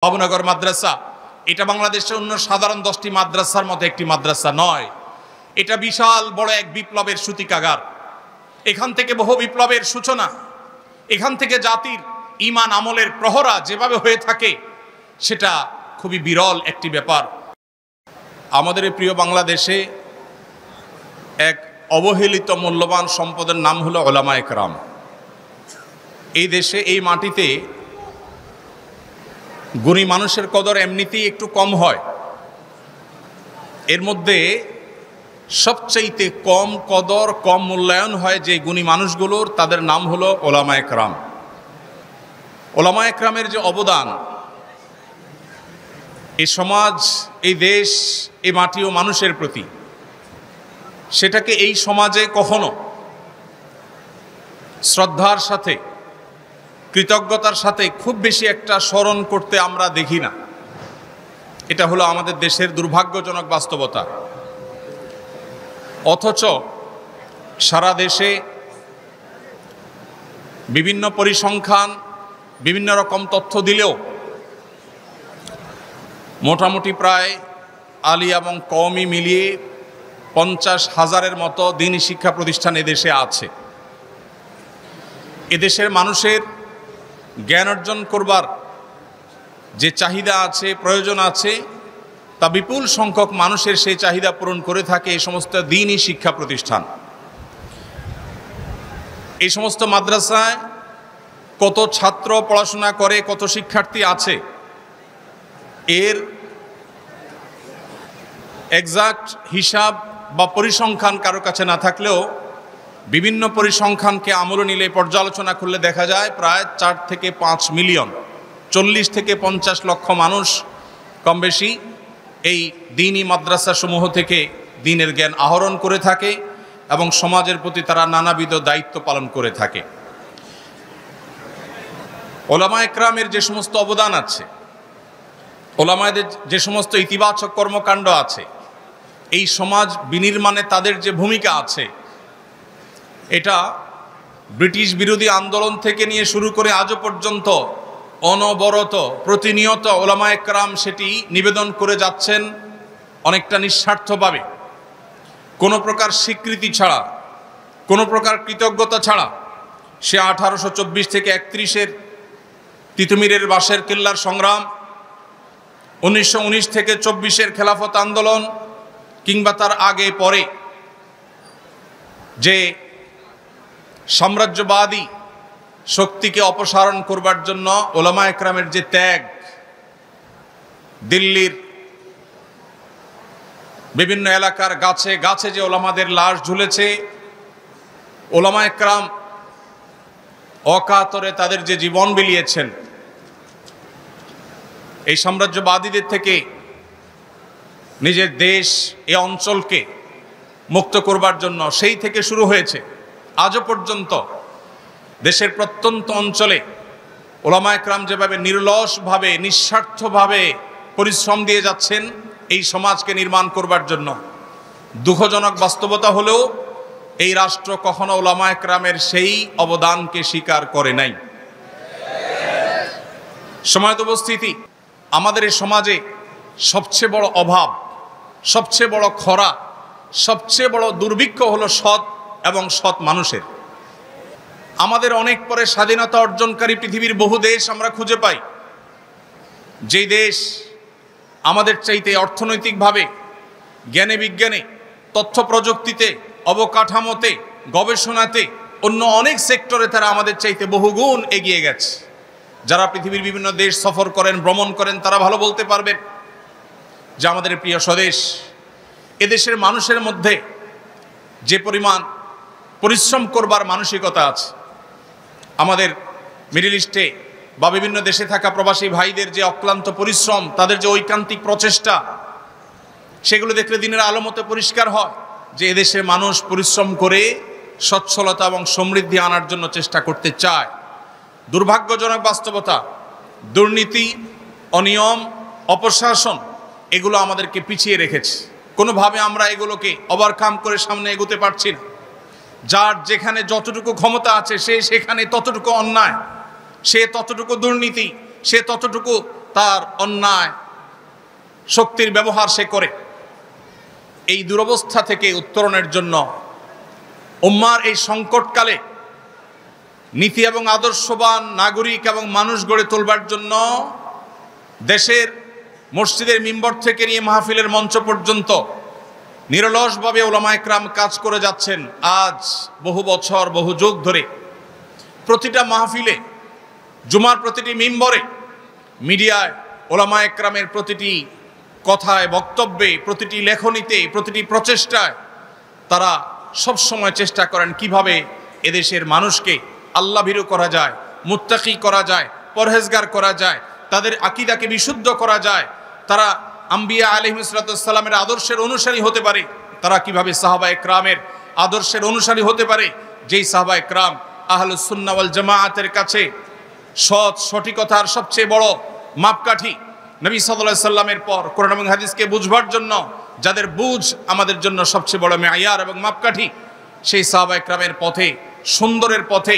বাবুনগর মাদ্রাসা এটা বাংলাদেশের অন্য সাধারণ 10টি মাদ্রাসার মধ্যে একটি মাদ্রাসা নয়। এটা বিশাল বড় এক বিপ্লবের সূতিকাগার। এখান থেকে বহু বিপ্লবের সূচনা, এখান থেকে জাতির ঈমান আমলের প্রহরা যেভাবে হয়ে থাকে সেটা খুবই বিরল একটি ব্যাপার। আমাদের এই প্রিয় বাংলাদেশে এক অবহেলিত মূল্যবান সম্পদের নাম হলো উলামায়ে কেরাম। এই দেশে এই মাটিতে গুণী মানুষের কদর এমনিতেই একটু কম হয়। এর মধ্যে সবচাইতে কম কদর, কম মূল্যায়ন হয় যে গুণী মানুষগুলোর, তাদের নাম হলো উলামায়ে কেরাম। উলামায়ে কেরামের যে অবদান এই সমাজ, এই দেশ, এই মাটি ও মানুষের প্রতি, সেটাকে এই সমাজে কখনো শ্রদ্ধার সাথে, কৃতজ্ঞতার সাথে খুব বেশি একটা স্মরণ করতে আমরা দেখি না। এটা হলো আমাদের দেশের দুর্ভাগ্যজনক বাস্তবতা। অথচ সারা দেশে বিভিন্ন পরিসংখ্যান, বিভিন্ন রকম তথ্য দিলেও মোটামুটি প্রায় আলী এবং কওমি মিলিয়ে 50,000-এর মতো দ্বীনি শিক্ষা প্রতিষ্ঠান এদেশে আছে। এদেশের মানুষের জ্ঞান অর্জন করবার যে চাহিদা আছে, প্রয়োজন আছে, তা বিপুল সংখ্যক মানুষের সেই চাহিদা পূরণ করে থাকে এই সমস্ত দ্বীনি শিক্ষা প্রতিষ্ঠান। এই সমস্ত মাদ্রাসায় কত ছাত্র পড়াশোনা করে, কত শিক্ষার্থী আছে, এর এক্সাক্ট হিসাব বা পরিসংখ্যান কারো কাছে না থাকলেও বিভিন্ন পরিসংখ্যানকে আমলে নিলে, পর্যালোচনা করলে দেখা যায় প্রায় 4 থেকে 5 মিলিয়ন, 40 থেকে 50 লক্ষ মানুষ কম বেশি এই দ্বীনি মাদ্রাসাসমূহ থেকে দ্বীনের জ্ঞান আহরণ করে থাকে এবং সমাজের প্রতি তারা নানাবিধ দায়িত্ব পালন করে থাকে। উলামায়ে কেরামের যে সমস্ত অবদান আছে, উলামাদের যে সমস্ত ইতিবাচক কর্মকাণ্ড আছে, এই সমাজ বিনির্মাণে তাদের যে ভূমিকা আছে, এটা ব্রিটিশ বিরোধী আন্দোলন থেকে নিয়ে শুরু করে আজও পর্যন্ত অনবরত প্রতিনিয়ত উলামায়ে কেরাম সেটি নিবেদন করে যাচ্ছেন অনেকটা নিঃস্বার্থভাবে, কোনো প্রকার স্বীকৃতি ছাড়া, কোনো প্রকার কৃতজ্ঞতা ছাড়া। সে 1824 থেকে 31-এর তিতুমিরের বাঁশের কেল্লার সংগ্রাম, 1919 থেকে 24-এর খেলাফত আন্দোলন, কিংবা তার আগে পরে যে সাম্রাজ্যবাদী শক্তিকে অপসারণ করবার জন্য উলামায়ে কেরামের যে ত্যাগ, দিল্লির বিভিন্ন এলাকার গাছে গাছে যে ওলামাদের লাশ ঝুলেছে, উলামায়ে কেরাম অকাতরে তাদের যে জীবন বিলিয়েছেন এই সাম্রাজ্যবাদীদের থেকে নিজের দেশ, এ অঞ্চলকে মুক্ত করবার জন্য, সেই থেকে শুরু হয়েছে আজও পর্যন্ত দেশের প্রত্যন্ত অঞ্চলে উলামায়ে কেরাম যেভাবে নির্লসভাবে, নিঃস্বার্থভাবে পরিশ্রম দিয়ে যাচ্ছেন এই সমাজকে নির্মাণ করবার জন্য। দুঃখজনক বাস্তবতা হলেও এই রাষ্ট্র কখনো উলামায়ে কেরামের সেই অবদানকে স্বীকার করে নাই। সময়ত উপস্থিতি, আমাদের এই সমাজে সবচেয়ে বড় অভাব, সবচেয়ে বড় খরা, সবচেয়ে বড় দুর্ভিক্ষ হলো সৎ এবং সৎ মানুষের। আমাদের অনেক পরে স্বাধীনতা অর্জনকারী পৃথিবীর বহু দেশ আমরা খুঁজে পাই, যেই দেশ আমাদের চাইতে অর্থনৈতিকভাবে, জ্ঞানে বিজ্ঞানে, তথ্য প্রযুক্তিতে, অবকাঠামোতে, গবেষণাতে, অন্য অনেক সেক্টরে তারা আমাদের চাইতে বহুগুণ এগিয়ে গেছে। যারা পৃথিবীর বিভিন্ন দেশ সফর করেন, ভ্রমণ করেন, তারা ভালো বলতে পারবেন যে আমাদের প্রিয় স্বদেশ, এদেশের মানুষের মধ্যে যে পরিমাণ পরিশ্রম করবার মানসিকতা আছে, আমাদের মিডল ইস্টে বা বিভিন্ন দেশে থাকা প্রবাসী ভাইদের যে অক্লান্ত পরিশ্রম, তাদের যে ঐকান্তিক প্রচেষ্টা, সেগুলো দেখলে দিনের আলোমতে পরিষ্কার হয় যে এদেশের মানুষ পরিশ্রম করে সচ্ছলতা এবং সমৃদ্ধি আনার জন্য চেষ্টা করতে চায়। দুর্ভাগ্যজনক বাস্তবতা, দুর্নীতি, অনিয়ম, অপশাসন এগুলো আমাদেরকে পিছিয়ে রেখেছে। কোনোভাবে আমরা এগুলোকে ওভারকাম করে সামনে এগোতে পারছি না। যার যেখানে যতটুকু ক্ষমতা আছে সে সেখানে ততটুকু অন্যায়, সে ততটুকু দুর্নীতি, সে ততটুকু তার অন্যায় শক্তির ব্যবহার সে করে। এই দুরবস্থা থেকে উত্তরণের জন্য উম্মার এই সংকটকালে নীতি এবং আদর্শবান নাগরিক এবং মানুষ গড়ে তোলবার জন্য দেশের মসজিদের মিম্বর থেকে নিয়ে মাহফিলের মঞ্চ পর্যন্ত নিরলসভাবে উলামা একরাম কাজ করে যাচ্ছেন। আজ বহু বছর বহু যুগ ধরে প্রতিটা মাহফিলে, জুমার প্রতিটি মিম্বরে, মিডিয়ায় উলামা একরামের প্রতিটি কথায়, বক্তব্যে, প্রতিটি লেখনীতে, প্রতিটি প্রচেষ্টায় তারা সবসময় চেষ্টা করেন কিভাবে এদেশের মানুষকে আল্লাহভীরু করা যায়, মুত্তাকি করা যায়, পরহেজগার করা যায়, তাদের আকীদাকে বিশুদ্ধ করা যায়, তারা আম্বিয়া আলাইহিস সালামের আদর্শের অনুসারী হতে পারে, তারা কিভাবে সাহাবা একরামের আদর্শের অনুসারী হতে পারে, যেই সাহাবা একরাম আহলুস সুন্নাহ ওয়াল জামাআতের কাছে সঠিকতার সবচেয়ে বড় মাপকাঠি। নবী সাল্লাল্লাহু আলাইহি সাল্লামের পর কোরআন এবং হাদিসকে বুঝবার জন্য যাদের বুঝ আমাদের জন্য সবচেয়ে বড় মেয়ার এবং মাপকাঠি, সেই সাহাবা একরামের পথে, সুন্দরের পথে,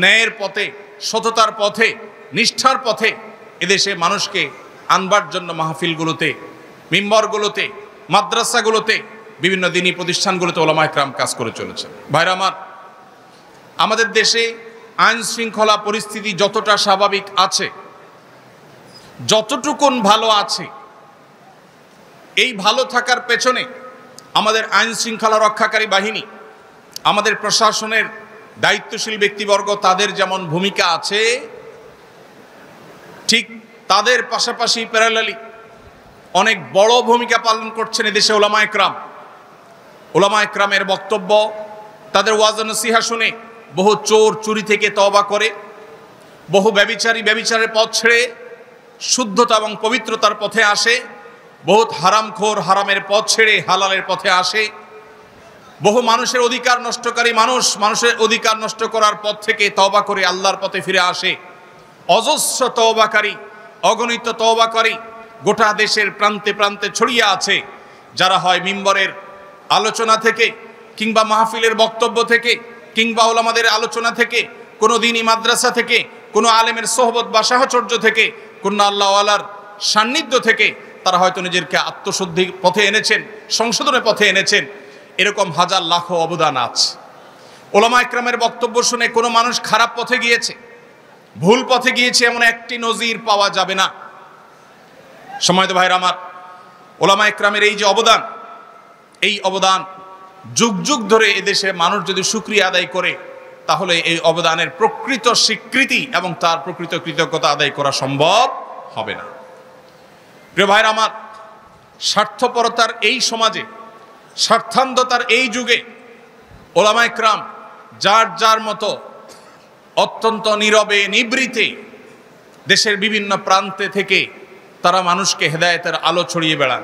ন্যায়ের পথে, সততার পথে, নিষ্ঠার পথে এদেশে মানুষকে আনবার জন্য মাহফিলগুলোতে, মিম্বরগুলোতে, মাদ্রাসাগুলোতে, বিভিন্ন দ্বীনি প্রতিষ্ঠানগুলোতে উলামা একরাম কাজ করে চলেছেন। ভাইরা আমার, আমাদের দেশে আইন শৃঙ্খলা পরিস্থিতি যতটা স্বাভাবিক আছে, যতটুকুন ভালো আছে, এই ভালো থাকার পেছনে আমাদের আইন শৃঙ্খলা রক্ষাকারী বাহিনী, আমাদের প্রশাসনের দায়িত্বশীল ব্যক্তিবর্গ, তাদের যেমন ভূমিকা আছে, ঠিক তাদের পাশাপাশি প্যারালালি অনেক বড় ভূমিকা পালন করছেন এদেশে উলামা একরাম। উলামা একরামের বক্তব্য, তাদের ওয়াজ নসিহা শুনে বহু চোর চুরি থেকে তওবা করে, বহু ব্যভিচারী ব্যভিচারের পথ ছেড়ে শুদ্ধতা এবং পবিত্রতার পথে আসে, বহুত হারামখোর হারামের পথ ছেড়ে হালালের পথে আসে, বহু মানুষের অধিকার নষ্টকারী মানুষের অধিকার নষ্ট করার পথ থেকে তওবা করে আল্লাহর পথে ফিরে আসে। অজস্র তওবাকারী, অগণিত তওবাকারী গোটা দেশের প্রান্তে প্রান্তে ছড়িয়ে আছে, যারা হয় মিম্বরের আলোচনা থেকে, কিংবা মাহফিলের বক্তব্য থেকে, কিংবা উলামাদের আলোচনা থেকে, কোনো দ্বীনি মাদ্রাসা থেকে, কোনো আলেমের সোহবত বা সাহচর্য থেকে, কোনো আল্লাহওয়ালার সান্নিধ্য থেকে তারা হয়তো নিজেকে আত্মশুদ্ধির পথে এনেছেন, সংশোধনের পথে এনেছেন। এরকম হাজার লাখো অবদান আছে। উলামা একরামের বক্তব্য শুনে কোনো মানুষ খারাপ পথে গিয়েছে, ভুল পথে গিয়েছে, এমন একটি নজির পাওয়া যাবে না। সম্মানিত ভাইরা আমার, উলামা একরামের এই যে অবদান, এই অবদান যুগ যুগ ধরে এদেশে মানুষ যদি শুকরিয়া আদায় করে, তাহলে এই অবদানের প্রকৃত স্বীকৃতি এবং তার প্রকৃত কৃতজ্ঞতা আদায় করা সম্ভব হবে না। প্রিয় ভাইরা আমার, স্বার্থপরতার এই সমাজে, স্বার্থান্ধতার এই যুগে উলামা একরাম যার যার মতো অত্যন্ত নীরবে নিবৃতে দেশের বিভিন্ন প্রান্তে থেকে তারা মানুষকে হেদায়েতের আলো ছড়িয়ে বেড়ান,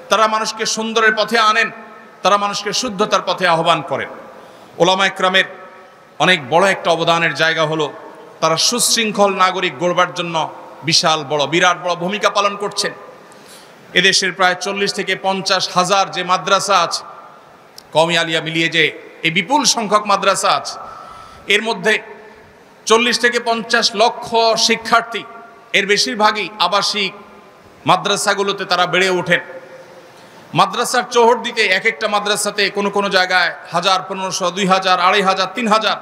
তারা মানুষকে সুন্দরের পথে আনেন, তারা মানুষকে শুদ্ধতার পথে আহ্বান করেন। উলামা একরামের অনেক বড় একটা অবদানের জায়গা হলো তারা সুশৃঙ্খল নাগরিক গড়বার জন্য বিশাল বড়, বিরাট বড় ভূমিকা পালন করছেন। এদেশের প্রায় 40 থেকে 50 হাজার যে মাদ্রাসা আছে, কওমি আলিয়া মিলিয়ে যে এই বিপুল সংখ্যক মাদ্রাসা আছে, এর মধ্যে 40 থেকে 50 লক্ষ শিক্ষার্থী, এর বেশিরভাগই আবাসিক মাদ্রাসাগুলোতে তারা বেড়ে ওঠেন। মাদ্রাসার চৌহদ্দিতে এক একটা মাদ্রাসাতে কোনো কোনো জায়গায় 1000, 1500, 2000, 2500, 3000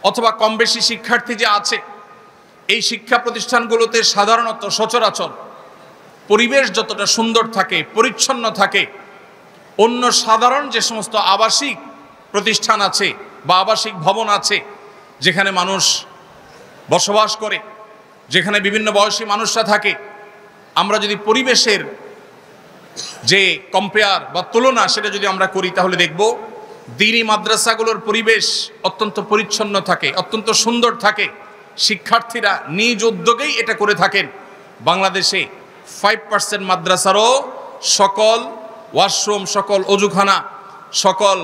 অথবা কম বেশি শিক্ষার্থী যে আছে, এই শিক্ষা প্রতিষ্ঠানগুলোতে সাধারণত সচরাচর পরিবেশ যতটা সুন্দর থাকে, পরিচ্ছন্ন থাকে, অন্য সাধারণ যে সমস্ত আবাসিক প্রতিষ্ঠান আছে বা আবাসিক ভবন আছে, যেখানে মানুষ বসবাস করে, যেখানে বিভিন্ন বয়সী মানুষরা থাকে, আমরা যদি পরিবেশের যে কম্পেয়ার বা তুলনা সেটা যদি আমরা করি, তাহলে দেখব দ্বীনি মাদ্রাসাগুলোর পরিবেশ অত্যন্ত পরিচ্ছন্ন থাকে, অত্যন্ত সুন্দর থাকে। শিক্ষার্থীরা নিজ উদ্যোগেই এটা করে থাকেন। বাংলাদেশে 5% মাদ্রাসারও সকল ওয়াশরুম, সকল অজুখানা, সকল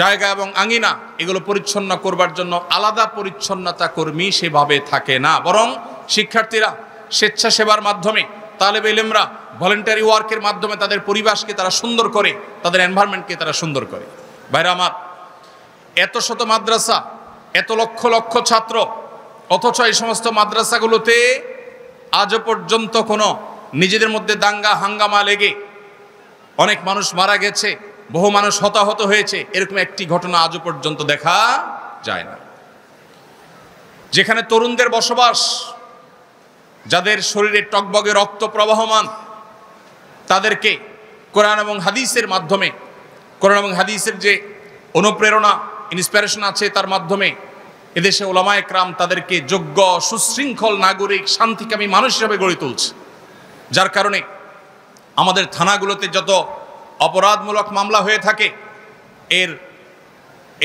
জায়গা এবং আঙিনা এগুলো পরিচ্ছন্ন করবার জন্য আলাদা পরিচ্ছন্নতা কর্মী সেভাবে থাকে না, বরং শিক্ষার্থীরা স্বেচ্ছাসেবার মাধ্যমে, তালেবে ইলমরা ভলেন্টারি ওয়ার্কের মাধ্যমে তাদের পরিবেশকে তারা সুন্দর করে, তাদের এনভায়রনমেন্টকে তারা সুন্দর করে। ভাইরা আমার, এত শত মাদ্রাসা, এত লক্ষ লক্ষ ছাত্র, অথচ এই সমস্ত মাদ্রাসাগুলোতে আজও পর্যন্ত কোনো নিজেদের মধ্যে দাঙ্গা হাঙ্গামা লেগে অনেক মানুষ মারা গেছে, বহু মানুষ হতাহত হয়েছে, এরকম একটি ঘটনা আজও পর্যন্ত দেখা যায় না। যেখানে তরুণদের বসবাস, যাদের শরীরে টকবগে রক্ত প্রবাহমান, তাদেরকে কোরআন এবং হাদিসের মাধ্যমে, কোরআন এবং হাদিসের যে অনুপ্রেরণা ইন্সপিরেশন আছে তার মাধ্যমে এদেশে ওলামায়ে কেরাম তাদেরকে যোগ্য সুশৃঙ্খল নাগরিক শান্তিকামী মানুষ হিসেবে গড়ে তুলছে। যার কারণে আমাদের থানাগুলোতে যত অপরাধমূলক মামলা হয়ে থাকে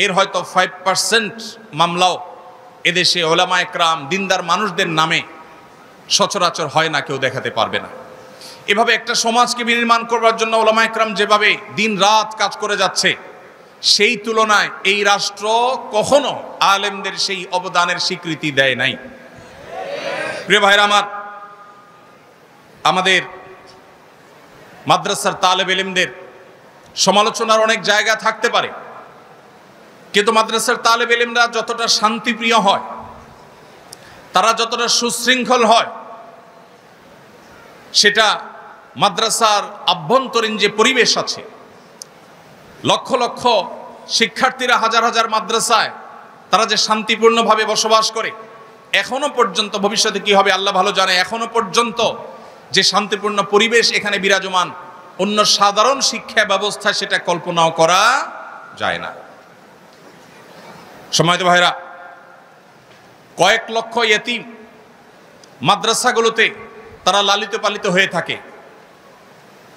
এর হয়তো 5% মামলাও এদেশে ওলামায়ে কেরাম দিনদার মানুষদের নামে সচরাচর হয় না, কেউ দেখাতে পারবে না। এভাবে একটা সমাজকে বিনির্মাণ করবার জন্য ওলামায়ে কেরাম যেভাবে দিন রাত কাজ করে যাচ্ছে, সেই তুলনায় এই রাষ্ট্র কখনো আলেমদের সেই অবদানের স্বীকৃতি দেয় নাই। প্রিয় ভাইরা আমার, আমাদের মাদ্রাসার তালেব ইলমদের সমালোচনার অনেক জায়গা থাকতে পারে, কিন্তু মাদ্রাসার তালেব ইলমরা যতটা শান্তিপ্রিয় হয়, তারা যতটা সুশৃঙ্খল হয়, সেটা মাদ্রাসার আভ্যন্তরীণ যে পরিবেশ আছে, লক্ষ লক্ষ শিক্ষার্থীরা হাজার হাজার মাদ্রাসায় তারা যে শান্তিপূর্ণভাবে বসবাস করে, এখনো পর্যন্ত, ভবিষ্যতে কি হবে আল্লাহ ভালো জানে, এখনো পর্যন্ত যে শান্তিপূর্ণ পরিবেশ এখানে বিরাজমান, অন্য সাধারণ শিক্ষা ব্যবস্থা সেটা কল্পনাও করা যায় না। সম্মানিত ভাইরা, কয়েক লক্ষ ইয়েতিম মাদ্রাসাগুলোতে তারা লালিত পালিত হয়ে থাকে।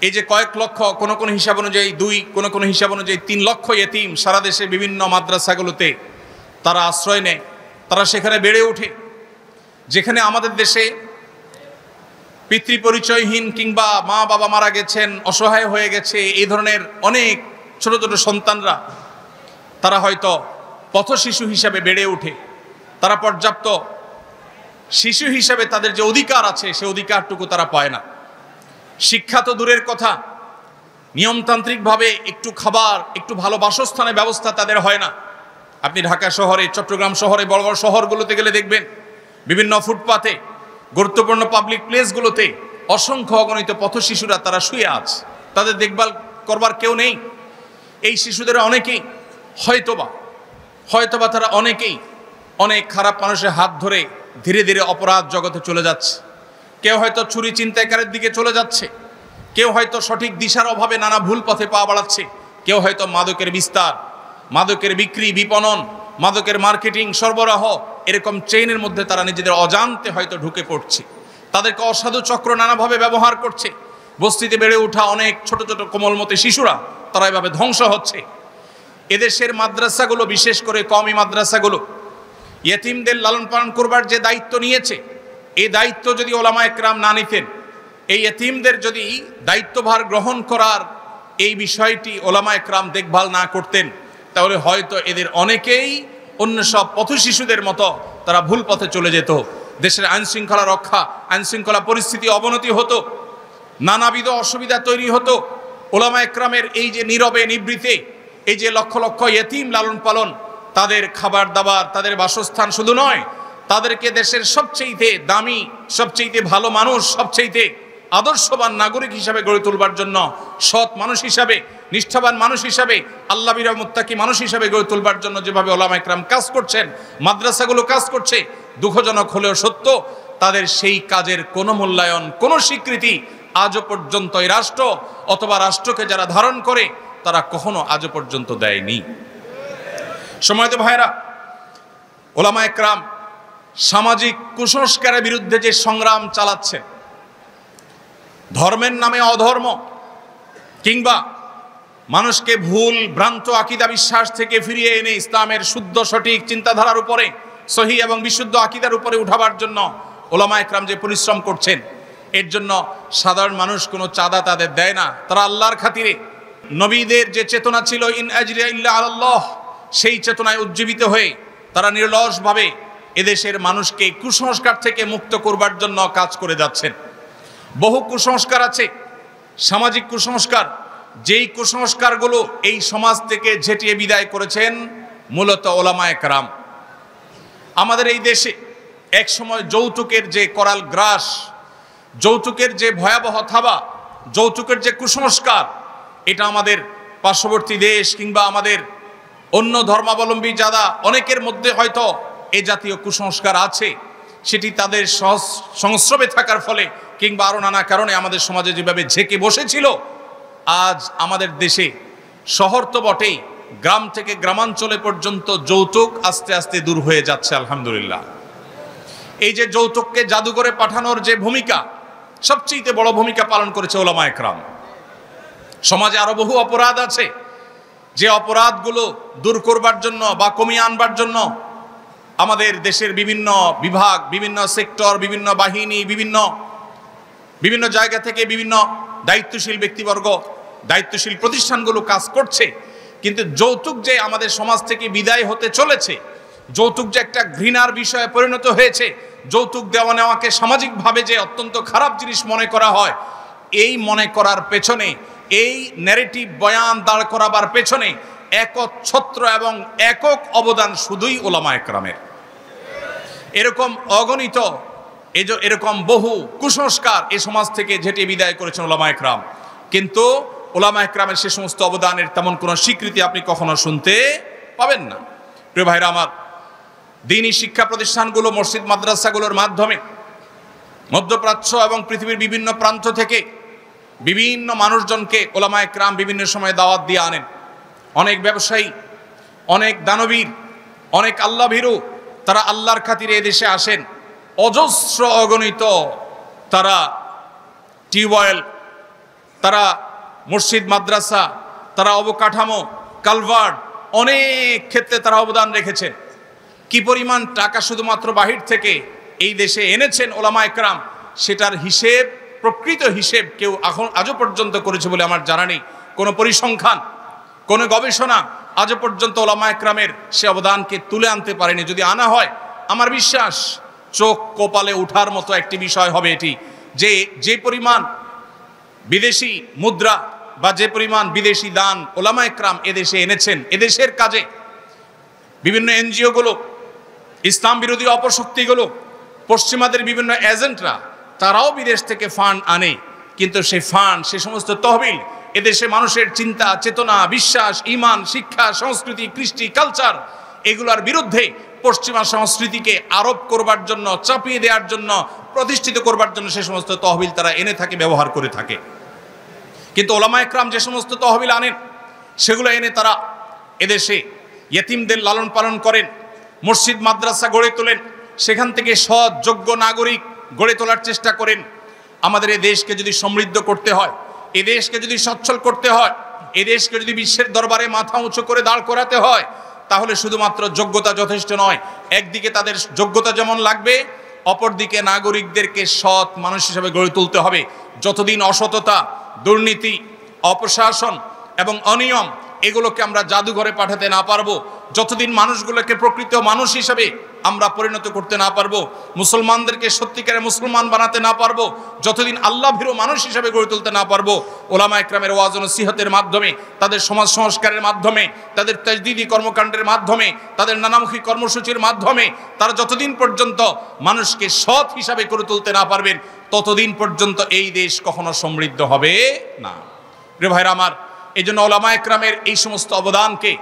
এই যে কয়েক লক্ষ, কোন কোন হিসাব অনুযায়ী 2, কোন কোন হিসাব অনুযায়ী 3 লক্ষ ইয়েতিম সারা দেশে বিভিন্ন মাদ্রাসাগুলোতে তারা আশ্রয় নেয়, তারা সেখানে বেড়ে ওঠে। যেখানে আমাদের দেশে পিতৃপরিচয়হীন কিংবা মা বাবা মারা গেছেন, অসহায় হয়ে গেছে, এই ধরনের অনেক ছোট ছোট সন্তানরা তারা হয়তো পথশিশু হিসাবে বেড়ে ওঠে। তারা পর্যাপ্ত শিশু হিসাবে তাদের যে অধিকার আছে সে অধিকারটুকু তারা পায় না। শিক্ষা তো দূরের কথা, নিয়মতান্ত্রিকভাবে একটু খাবার, একটু ভালো বাসস্থানের ব্যবস্থা তাদের হয় না। আপনি ঢাকা শহরে, চট্টগ্রাম শহরে, বড় বড় শহরগুলোতে গেলে দেখবেন বিভিন্ন ফুটপাতে, গুরুত্বপূর্ণ পাবলিক প্লেসগুলোতে অসংখ্য অগণিত পথশিশুরা তারা শুয়ে আছে, তাদের দেখভাল করবার কেউ নেই। এই শিশুদের অনেকেই হয়তোবা তারা অনেকেই অনেক খারাপ মানুষের হাত ধরে ধীরে ধীরে অপরাধ জগতে চলে যাচ্ছে। কেউ হয়তো চুরি ছিনতাইকারের দিকে চলে যাচ্ছে, কেউ হয়তো সঠিক দিশার অভাবে নানা ভুল পথে পা বাড়াচ্ছে, কেউ হয়তো মাদকের বিস্তার, মাদকের বিক্রি, বিপণন, মাদকের মার্কেটিং, সরবরাহ, এরকম চেইনের মধ্যে তারা নিজেদের অজান্তে হয়তো ঢুকে পড়ছে। তাদেরকে অসাধু চক্র নানাভাবে ব্যবহার করছে। বস্তিতে বেড়ে ওঠা অনেক ছোট ছোট কোমলমতি শিশুরা তারা এভাবে ধ্বংস হচ্ছে। এদেশের মাদ্রাসাগুলো, বিশেষ করে কওমি মাদ্রাসাগুলো, ইয়েতিমদের লালন পালন করবার যে দায়িত্ব নিয়েছে, এই দায়িত্ব যদি ওলামায়ে কেরাম না নিতেন, এই ইয়েতিমদের যদি দায়িত্বভার গ্রহণ করার এই বিষয়টি ওলামায়ে কেরাম দেখভাল না করতেন, তাহলে হয়তো এদের অনেকেই অন্য সব পথশিশুদের মতো তারা ভুল পথে চলে যেত। দেশের আইনশৃঙ্খলা রক্ষা, আইনশৃঙ্খলা পরিস্থিতি অবনতি হতো, নানাবিধ অসুবিধা তৈরি হতো। ওলামায়ে কেরামের এই যে নীরবে নিবৃতে এই যে লক্ষ লক্ষ ইয়েতিম লালন পালন, তাদের খাবার দাবার, তাদের বাসস্থান শুধু নয়, তাদেরকে দেশের সবচেয়ে দামি, সবচেয়ে ভালো মানুষ, সবচেয়ে আদর্শবান নাগরিক হিসাবে গড়ে তুলবার জন্য, সৎ মানুষ হিসাবে, নিষ্ঠাবান মানুষ হিসাবে, আল্লাহবিরা মুত্তাকি মানুষ হিসাবে গড়ে তুলবার জন্য যেভাবে ওলামায়ে কেরাম কাজ করছেন, মাদ্রাসাগুলো কাজ করছে, দুঃখজনক হলেও সত্য, তাদের সেই কাজের কোনো মূল্যায়ন, কোনো স্বীকৃতি আজও পর্যন্ত এই রাষ্ট্র অথবা রাষ্ট্রকে যারা ধারণ করে তারা কখনো আজও পর্যন্ত দেয়নি। সম্মানিত ভাইরা, ওলামায়ে কেরাম সামাজিক কুসংস্কারের বিরুদ্ধে যে সংগ্রাম চালাচ্ছে, ধর্মের নামে অধর্ম কিংবা মানুষকে ভুল ভ্রান্ত আকীদা বিশ্বাস থেকে ফিরিয়ে এনে ইসলামের শুদ্ধ সঠিক চিন্তাধারার উপরে, সহি এবং বিশুদ্ধ আকীদার উপরে উঠাবার জন্য ওলামায়ে কেরাম যে পরিশ্রম করছেন, এর জন্য সাধারণ মানুষ কোনো চাঁদা তাদের দেয় না। তারা আল্লাহর খাতিরে, নবীদের যে চেতনা ছিল ইন আজরিয়া ইল্লা আলাল্লাহ, সেই চেতনায় উজ্জীবিত হয়ে তারা নির্লসভাবে এদেশের মানুষকে কুসংস্কার থেকে মুক্ত করবার জন্য কাজ করে যাচ্ছেন। বহু কুসংস্কার আছে, সামাজিক কুসংস্কার, যেই কুসংস্কারগুলো এই সমাজ থেকে ঝেঁটিয়ে বিদায় করেছেন মূলত ওলামায়ে কেরাম। আমাদের এই দেশে এক সময় যৌতুকের যে করাল গ্রাস, যৌতুকের যে ভয়াবহ থাবা, যৌতুকের যে কুসংস্কার, এটা আমাদের পার্শ্ববর্তী দেশ কিংবা আমাদের অন্য ধর্মাবলম্বী যারা অনেকের মধ্যে হয়তো এই জাতীয় কুসংস্কার আছে, সেটি তাদের সংস্রবে থাকার ফলে কিংবা আরও নানা কারণে আমাদের সমাজে যেভাবে ঝেঁকে বসেছিল, আজ আমাদের দেশে শহর তো বটেই, গ্রাম থেকে গ্রামাঞ্চলে পর্যন্ত যৌতুক আস্তে আস্তে দূর হয়ে যাচ্ছে আলহামদুলিল্লাহ। এই যে যৌতুককে জাদুঘরে পাঠানোর যে ভূমিকা, সবচেয়ে বড় ভূমিকা পালন করেছে ওলামায়ে কেরাম। সমাজে আরো বহু অপরাধ আছে, যে অপরাধগুলো দূর করবার জন্য বা কমিয়ে আনবার জন্য আমাদের দেশের বিভিন্ন বিভাগ, বিভিন্ন সেক্টর, বিভিন্ন বাহিনী, বিভিন্ন জায়গা থেকে বিভিন্ন দায়িত্বশীল ব্যক্তিবর্গ, দায়িত্বশীল প্রতিষ্ঠানগুলো কাজ করছে। কিন্তু যৌতুক যে আমাদের সমাজ থেকে বিদায় হতে চলেছে, যৌতুক যে একটা ঘৃণার বিষয়ে পরিণত হয়েছে, যৌতুক দেওয়া নেওয়াকে সামাজিকভাবে যে অত্যন্ত খারাপ জিনিস মনে করা হয়, এই মনে করার পেছনে, এই ন্যারেটিভ বয়ান দাঁড় করাবার পেছনে একচ্ছত্র এবং একক অবদান শুধুই ওলামায়ে কেরামের। এরকম অগণিত এরকম বহু কুসংস্কার এই সমাজ থেকে ঝেঁটে বিদায় করেছেন ওলামায়ে কেরাম। কিন্তু ওলামায়ে কেরামের সে সমস্ত অবদানের তেমন কোনো স্বীকৃতি আপনি কখনো শুনতে পাবেন না। প্রিয় ভাইরা আমার, দ্বীনি শিক্ষা প্রতিষ্ঠানগুলো, মসজিদ মাদ্রাসাগুলোর মাধ্যমে মধ্যপ্রাচ্য এবং পৃথিবীর বিভিন্ন প্রান্ত থেকে বিভিন্ন মানুষজনকে ওলামায়ে কেরাম বিভিন্ন সময় দাওয়াত দিয়ে আনেন। অনেক ব্যবসায়ী, অনেক দানবীর, অনেক আল্লাহ ভীরু, তারা আল্লাহর খাতিরে এদেশে আসেন। অজস্র অগণিত তারা টিউবওয়েল, তারা মসজিদ মাদ্রাসা, তারা অবকাঠামো, কালভার্ট, অনেক ক্ষেত্রে তারা অবদান রেখেছেন। কি পরিমাণ টাকা শুধুমাত্র বাহির থেকে এই দেশে এনেছেন ওলামায়ে কেরাম, সেটার হিসেব, প্রকৃত হিসেব কেউ আজও পর্যন্ত করেছে বলে আমার জানা নেই। কোনো পরিসংখ্যান, কোনো গবেষণা আজও পর্যন্ত ওলামায়ে কেরামের সে অবদানকে তুলে আনতে পারেনি। যদি আনা হয়, আমার বিশ্বাস চোখ কপালে উঠার মতো একটি বিষয় হবে এটি, যে পরিমাণ বিদেশি মুদ্রা বা যে পরিমাণ বিদেশি দান ওলামায়ে কেরাম এদেশে এনেছেন, এদেশের কাজে বিভিন্ন এনজিওগুলো, ইসলাম বিরোধী অপশক্তিগুলো, পশ্চিমাদের বিভিন্ন এজেন্টরা, তারাও বিদেশ থেকে ফান্ড আনে। কিন্তু সেই ফান্ড, সে সমস্ত তহবিল এদেশে মানুষের চিন্তা, চেতনা, বিশ্বাস, ঈমান, শিক্ষা, সংস্কৃতি, কৃষ্টি, কালচার, এগুলোর বিরুদ্ধে পশ্চিমা সংস্কৃতিকে আরোপ করবার জন্য, চাপিয়ে দেওয়ার জন্য, প্রতিষ্ঠিত করবার জন্য সে সমস্ত তহবিল তারা এনে থাকে, ব্যবহার করে থাকে। কিন্তু ওলামায়ে কেরাম যে সমস্ত তহবিল আনেন, সেগুলো এনে তারা এদেশে ইয়েতিমদের লালন পালন করেন, মসজিদ মাদ্রাসা গড়ে তোলেন, সেখান থেকে সৎ যোগ্য নাগরিক গড়ে তোলার চেষ্টা করেন। আমাদের এই দেশকে যদি সমৃদ্ধ করতে হয়, এ দেশকে যদি সচ্ছল করতে হয়, এ দেশকে যদি বিশ্বের দরবারে মাথা উঁচু করে দাঁড় করাতে হয়, তাহলে শুধুমাত্র যোগ্যতা যথেষ্ট নয়। একদিকে তাদের যোগ্যতা যেমন লাগবে, অপরদিকে নাগরিকদেরকে সৎ মানুষ হিসেবে গড়ে তুলতে হবে। যতদিন অসততা, দুর্নীতি, অপশাসন এবং অনিয়ম এগুলোকে আমরা জাদুঘরে পাঠাতে না পারবো, যতদিন মানুষগুলোকে প্রকৃত মানুষ হিসেবে আমরা পরিণত করতে না পারবো, মুসলমানদেরকে সত্যিকারের মুসলমান বানাতে না পারবো, যতদিন আল্লাহ ভীরু মানুষ হিসেবে গড়ে তুলতে না পারবো, ওলামায়ে কেরামের ওয়াজ ও নসিহতের মাধ্যমে, তাদের সমাজ সংস্কারের মাধ্যমে, তাদের তাজদীদি কর্মকাণ্ডের মাধ্যমে, তাদের নানামুখী কর্মসূচির মাধ্যমে তারা যতদিন পর্যন্ত মানুষকে সৎ হিসাবে গড়ে তুলতে না পারবেন, ততদিন পর্যন্ত এই দেশ কখনো সমৃদ্ধ হবে না। প্রিয় ভাইরা আমার, এই জন্য ওলামায়ে কেরামের এই সমস্ত অবদানকে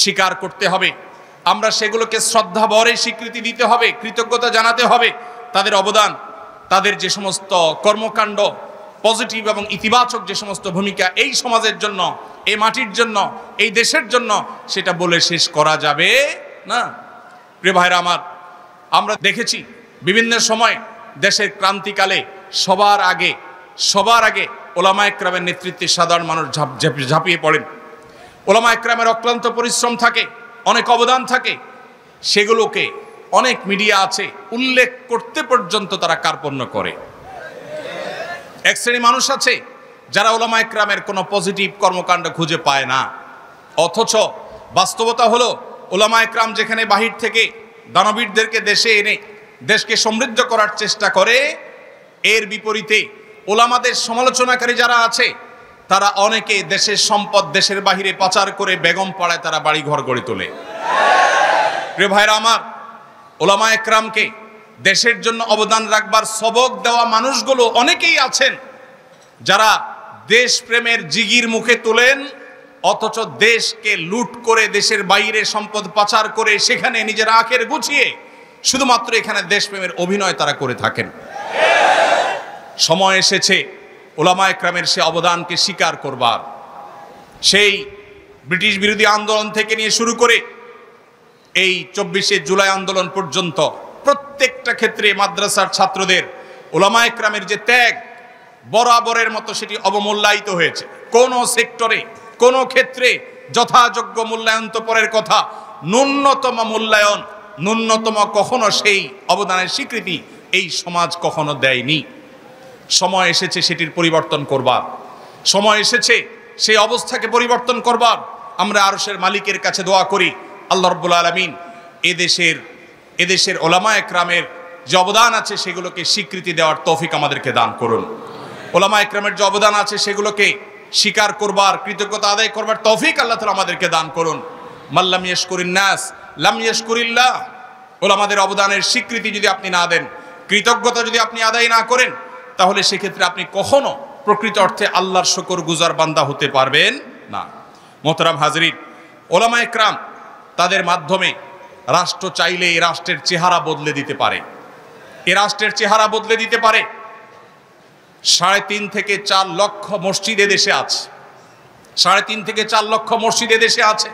স্বীকার করতে হবে। আমরা সেগুলোকে শ্রদ্ধা ভরে স্বীকৃতি দিতে হবে, কৃতজ্ঞতা জানাতে হবে। তাদের অবদান, তাদের যে সমস্ত কর্মকাণ্ড, পজিটিভ এবং ইতিবাচক যে সমস্ত ভূমিকা এই সমাজের জন্য, এই মাটির জন্য, এই দেশের জন্য, সেটা বলে শেষ করা যাবে না। প্রিয় ভাইরা আমার, আমরা দেখেছি বিভিন্ন সময় দেশের ক্রান্তিকালে সবার আগে ওলামায়ে কেরামের নেতৃত্বে সাধারণ মানুষ ঝাঁপিয়ে পড়েন। ওলামায়ে কেরামের অক্লান্ত পরিশ্রম থাকে, অনেক অবদান থাকে, সেগুলোকে অনেক মিডিয়া আছে উল্লেখ করতে পর্যন্ত তারা কার্পণ্য করে। এক শ্রেণী মানুষ আছে যারা ওলামায়ে কেরামের কোনো পজিটিভ কর্মকাণ্ড খুঁজে পায় না। অথচ বাস্তবতা হলো, ওলামায়ে কেরাম যেখানে বাহির থেকে দানবীরদেরকে দেশে এনে দেশকে সমৃদ্ধ করার চেষ্টা করে, এর বিপরীতে ওলামাদের সমালোচনাকারী যারা আছে তারা অনেকে দেশের সম্পদ দেশের বাহিরে পাচার করে বেগম পাড়ায় তারা বাড়ি ঘর গড়ে তোলে। প্রিয় ভাইরা আমার, ওলামায়ে কেরামকে দেশের জন্য অবদান রাখবার সবক দেওয়া মানুষগুলো অনেকেই আছেন যারা দেশপ্রেমের জিগির মুখে তোলেন, অথচ দেশকে লুট করে দেশের বাইরে সম্পদ পাচার করে সেখানে নিজের আখের গুছিয়ে শুধুমাত্র এখানে দেশপ্রেমের অভিনয় তারা করে থাকেন। সময় এসেছে ওলামায়ে কেরামের সে অবদানকে স্বীকার করবার। সেই ব্রিটিশ বিরোধী আন্দোলন থেকে নিয়ে শুরু করে এই 24শে জুলাই আন্দোলন পর্যন্ত প্রত্যেকটা ক্ষেত্রে মাদ্রাসার ছাত্রদের ওলামায়ে কেরামের যে ত্যাগ বরাবরের মতো সেটি অবমূল্যায়িত হয়েছে। কোন সেক্টরে কোন ক্ষেত্রে যথাযোগ্য মূল্যায়ন তো পরের কথা, ন্যূনতম মূল্যায়ন, ন্যূনতম কখনো সেই অবদানের স্বীকৃতি এই সমাজ কখনো দেয়নি। সময় এসেছে সেটির পরিবর্তন করবার, সময় এসেছে সেই অবস্থাকে পরিবর্তন করবার। আমরা আরশের মালিকের কাছে দোয়া করি, আল্লাহ রাব্বুল আলামিন এদেশের ওলামায়ে কেরামের যে অবদান আছে সেগুলোকে স্বীকৃতি দেওয়ার তৌফিক আমাদেরকে দান করুন। ওলামায়ে কেরামের যে অবদান আছে সেগুলোকে স্বীকার করবার, কৃতজ্ঞতা আদায় করবার তৌফিক আল্লাহ তাআলা আমাদেরকে দান করুন। মাল্লাম ইয়াশকুরিন নাস লাম ইয়াশকুরিল্লাহ। ওলামাদের অবদানের স্বীকৃতি যদি আপনি না দেন, কৃতজ্ঞতা যদি আপনি আদায় না করেন, তাহলে সেক্ষেত্রে আপনি কখনো প্রকৃত অর্থে আল্লাহর শুকরগুজার বান্দা হতে পারবেন না। মোহতারাম হাজরিন, ওলামায়ে কেরাম তাদের মাধ্যমে রাষ্ট্র চাইলে এই রাষ্ট্রের চেহারা বদলে দিতে পারে। এ রাষ্ট্রের চেহারা বদলে দিতে পারে। 3.5 থেকে 4 লক্ষ মসজিদ দেশে আছে, 3.5 থেকে 4 লক্ষ মসজিদ দেশে আছে।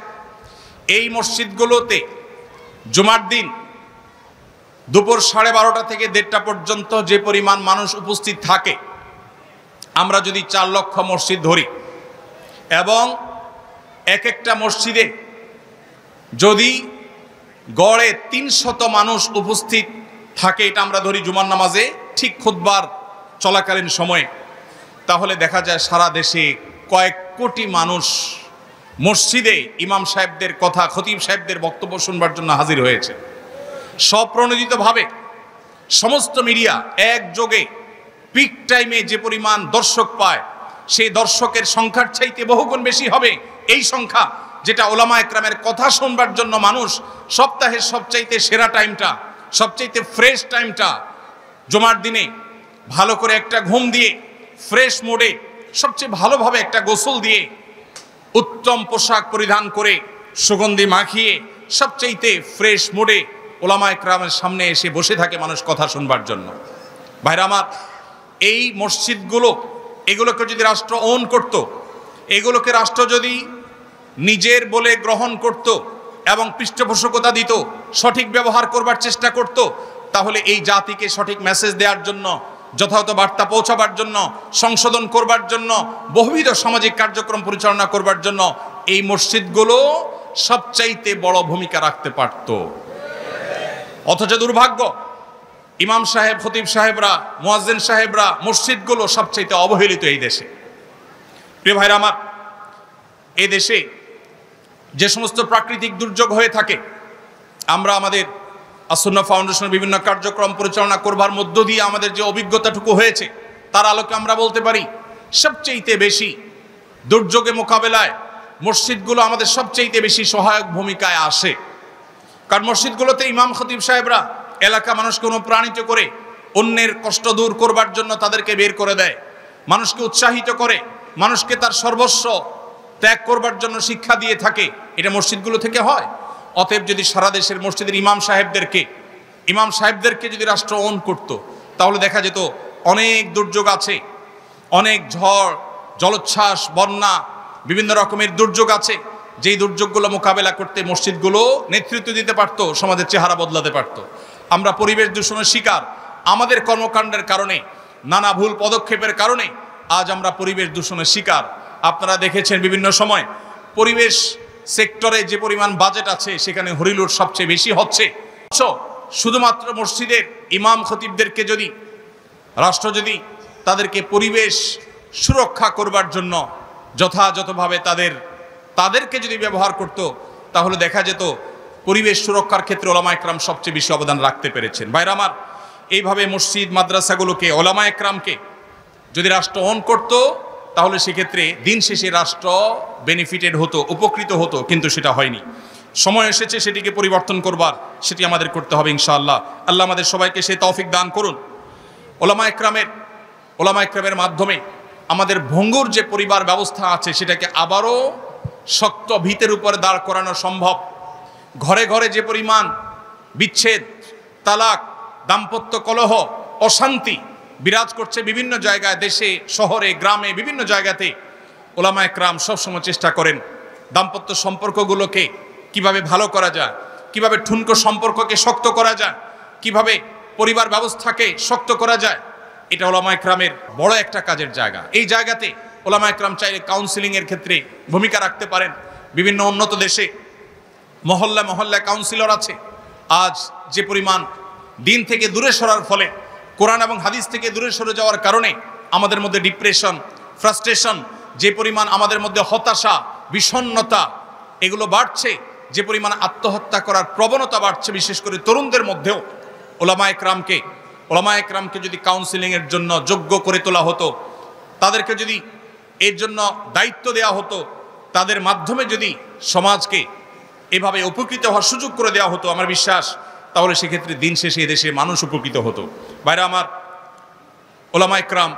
এই মসজিদগুলোতে জুমার দিন দুপুর 12:30 থেকে 1:30 পর্যন্ত যে পরিমাণ মানুষ উপস্থিত থাকে, আমরা যদি 4 লক্ষ মসজিদ ধরি এবং এক একটা মসজিদে যদি গড়ে 300 মানুষ উপস্থিত থাকে, এটা আমরা ধরি জুমার নামাজে ঠিক খুতবার চলাকালীন সময়ে, তাহলে দেখা যায় সারা দেশে কয়েক কোটি মানুষ মসজিদে ইমাম সাহেবদের কথা, খতিব সাহেবদের বক্তব্য শুনবার জন্য হাজির হয়েছে। স্বপ্রণোদিতভাবে সমস্ত মিডিয়া একযোগে পিক টাইমে যে পরিমাণ দর্শক পায়, সেই দর্শকের সংখ্যার চাইতে বহুগুণ বেশি হবে এই সংখ্যা, যেটা ওলামায়ে কেরামের কথা শুনবার জন্য মানুষ সপ্তাহের সবচাইতে সেরা টাইমটা, সবচাইতে ফ্রেশ টাইমটা জুমার দিনে ভালো করে একটা ঘুম দিয়ে ফ্রেশ মোডে সবচেয়ে ভালোভাবে একটা গোসল দিয়ে উত্তম পোশাক পরিধান করে সুগন্ধি মাখিয়ে সবচাইতে ফ্রেশ মোডে ওলামায়ে কেরামের সামনে এসে বসে থাকে মানুষ কথা শুনবার জন্য। ভাইরা আমার, এই মসজিদগুলো এগুলোকে যদি রাষ্ট্র ওন করত, এগুলোকে রাষ্ট্র যদি নিজের বলে গ্রহণ করত এবং পৃষ্ঠপোষকতা দিত, সঠিক ব্যবহার করবার চেষ্টা করত, তাহলে এই জাতিকে সঠিক মেসেজ দেওয়ার জন্য, যথাযথ বার্তা পৌঁছাবার জন্য, সংশোধন করবার জন্য, বহুবিধ সামাজিক কার্যক্রম পরিচালনা করবার জন্য এই মসজিদগুলো সবচাইতে বড় ভূমিকা রাখতে পারত। অথচ দুর্ভাগ্য, ইমাম সাহেব, খতিব সাহেবরা, মুয়াজ্জিন সাহেবরা, মসজিদগুলো সবচাইতে অবহেলিত এই দেশে। প্রিয় ভাইরা আমার, এই দেশে যে সমস্ত প্রাকৃতিক দুর্যোগ হয়ে থাকে, আমরা আমাদের আসুন্নাহ ফাউন্ডেশনের বিভিন্ন কার্যক্রম পরিচালনা করবার মধ্য দিয়ে আমাদের যে অভিজ্ঞতাটুকু হয়েছে তার আলোকে আমরা বলতে পারি, সবচাইতে বেশি দুর্যোগে মোকাবেলায় মসজিদগুলো আমাদের সবচাইতে বেশি সহায়ক ভূমিকায় আসে। কারণ মসজিদগুলোতে ইমাম খতিব সাহেবরা এলাকা মানুষকে অনুপ্রাণিত করে অন্যের কষ্ট দূর করবার জন্য তাদেরকে বের করে দেয়, মানুষকে উৎসাহিত করে, মানুষকে তার সর্বস্ব ত্যাগ করবার জন্য শিক্ষা দিয়ে থাকে। এটা মসজিদগুলো থেকে হয়। অতএব যদি সারা দেশের মসজিদের ইমাম সাহেবদেরকে যদি রাষ্ট্র ওন করত, তাহলে দেখা যেত অনেক দুর্যোগ আছে, অনেক ঝড়, জলোচ্ছ্বাস, বন্যা, বিভিন্ন রকমের দুর্যোগ আছে, যেই দুর্যোগগুলো মোকাবেলা করতে মসজিদগুলো নেতৃত্ব দিতে পারত, সমাজের চেহারা বদলাতে পারত। আমরা পরিবেশ দূষণের শিকার, আমাদের কর্মকাণ্ডের কারণে, নানা ভুল পদক্ষেপের কারণে আজ আমরা পরিবেশ দূষণের শিকার। আপনারা দেখেছেন বিভিন্ন সময় পরিবেশ সেক্টরে যে পরিমাণ বাজেট আছে সেখানে হরিলুট সবচেয়ে বেশি হচ্ছে। শুধুমাত্র মসজিদের ইমাম খতিবদেরকে যদি রাষ্ট্র যদি তাদেরকে পরিবেশ সুরক্ষা করবার জন্য যথাযথভাবে তাদেরকে যদি ব্যবহার করত, তাহলে দেখা যেত পরিবেশ সুরক্ষার ক্ষেত্রে ওলামায়ে কেরাম সবচেয়ে বেশি অবদান রাখতে পেরেছেন। ভাইরা আমার, এইভাবে মসজিদ মাদ্রাসাগুলোকে, ওলামায়ে কেরামকে যদি রাষ্ট্র অন করত, তাহলে সেক্ষেত্রে দিন শেষে রাষ্ট্র বেনিফিটেড হতো, উপকৃত হতো, কিন্তু সেটা হয়নি। সময় এসেছে সেটিকে পরিবর্তন করবার, সেটি আমাদের করতে হবে ইনশাআল্লাহ। আল্লাহ আমাদের সবাইকে সেই তৌফিক দান করুন। ওলামা একরামের মাধ্যমে আমাদের ভঙ্গুর যে পরিবার ব্যবস্থা আছে সেটাকে আবারও শক্ত ভিতের উপরে দাঁড় করানো সম্ভব। ঘরে ঘরে যে পরিমাণ বিচ্ছেদ, তালাক, দাম্পত্য কলহ, অশান্তি বিরাজ করছে বিভিন্ন জায়গায়, দেশে, শহরে, গ্রামে, বিভিন্ন জায়গাতে, ওলামা একরাম সবসময় চেষ্টা করেন দাম্পত্য সম্পর্কগুলোকে কিভাবে ভালো করা যায়, কিভাবে ঠুনকো সম্পর্ককে শক্ত করা যায়, কিভাবে পরিবার ব্যবস্থাকে শক্ত করা যায়। এটা ওলামা একরামের বড় একটা কাজের জায়গা। এই জায়গাতে ওলামা একরাম চাইলে কাউন্সিলিংয়ের ক্ষেত্রে ভূমিকা রাখতে পারেন। বিভিন্ন উন্নত দেশে মহল্লা মহল্লা কাউন্সিলর আছে। আজ যে পরিমাণ দিন থেকে দূরে সরার ফলে, কোরআন এবং হাদিস থেকে দূরে সরে যাওয়ার কারণে আমাদের মধ্যে ডিপ্রেশন, ফ্রাস্ট্রেশন, যে পরিমাণ আমাদের মধ্যে হতাশা, বিষণ্ণতা এগুলো বাড়ছে, যে পরিমাণ আত্মহত্যা করার প্রবণতা বাড়ছে বিশেষ করে তরুণদের মধ্যেও, ওলামা একরামকে যদি কাউন্সিলিংয়ের জন্য যোগ্য করে তোলা হতো, তাদেরকে যদি এর জন্য দায়িত্ব দেওয়া হতো, তাদের মাধ্যমে যদি সমাজকে এভাবে উপকৃত হওয়ার সুযোগ করে দেওয়া হতো, আমার বিশ্বাস তাহলে সেক্ষেত্রে দিন শেষে এদেশে মানুষ উপকৃত হতো। বাইরে আমার ওলামা একরাম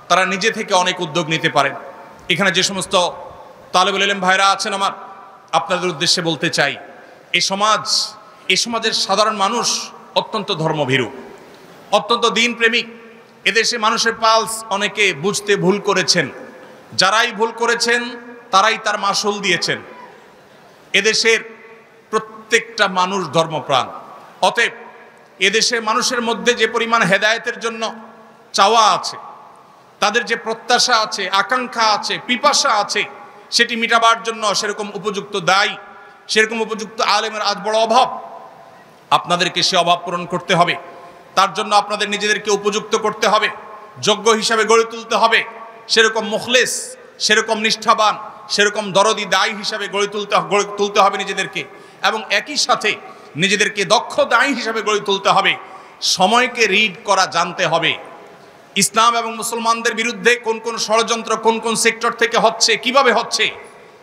তারা নিজে থেকে অনেক উদ্যোগ নিতে পারেন। এখানে যে সমস্ত তালেবুল ইলম ভাইরা আছেন, আমার আপনাদের উদ্দেশ্যে বলতে চাই, এই সমাজের সাধারণ মানুষ অত্যন্ত ধর্মভীরু, অত্যন্ত দিন প্রেমিক। এদেশে মানুষের পালস অনেকে বুঝতে ভুল করেছেন। যারাই ভুল করেছেন তারাই তার মাসুল দিয়েছেন। এদেশের প্রত্যেকটা মানুষ ধর্মপ্রাণ। অতএব এদেশের মানুষের মধ্যে যে পরিমাণ হেদায়েতের জন্য চাওয়া আছে, তাদের যে প্রত্যাশা আছে, আকাঙ্ক্ষা আছে, পিপাসা আছে, সেটি মিটাবার জন্য সেরকম উপযুক্ত দায়ী, সেরকম উপযুক্ত আলেমের আজ বড় অভাব। আপনাদেরকে সে অভাব পূরণ করতে হবে। তার জন্য আপনাদের নিজেদেরকে উপযুক্ত করতে হবে, যোগ্য হিসাবে গড়ে তুলতে হবে, সেরকম মুখলেস, সেরকম নিষ্ঠাবান, সেরকম দরদি দায়ী হিসাবে গড়ে তুলতে হবে নিজেদেরকে। এবং একই সাথে নিজেদেরকে দক্ষ দায়ী হিসাবে গড়ে তুলতে হবে। সময়কে রিড করা জানতে হবে। ইসলাম এবং মুসলমানদের বিরুদ্ধে কোন কোন ষড়যন্ত্র কোন কোন সেক্টর থেকে হচ্ছে, কিভাবে হচ্ছে,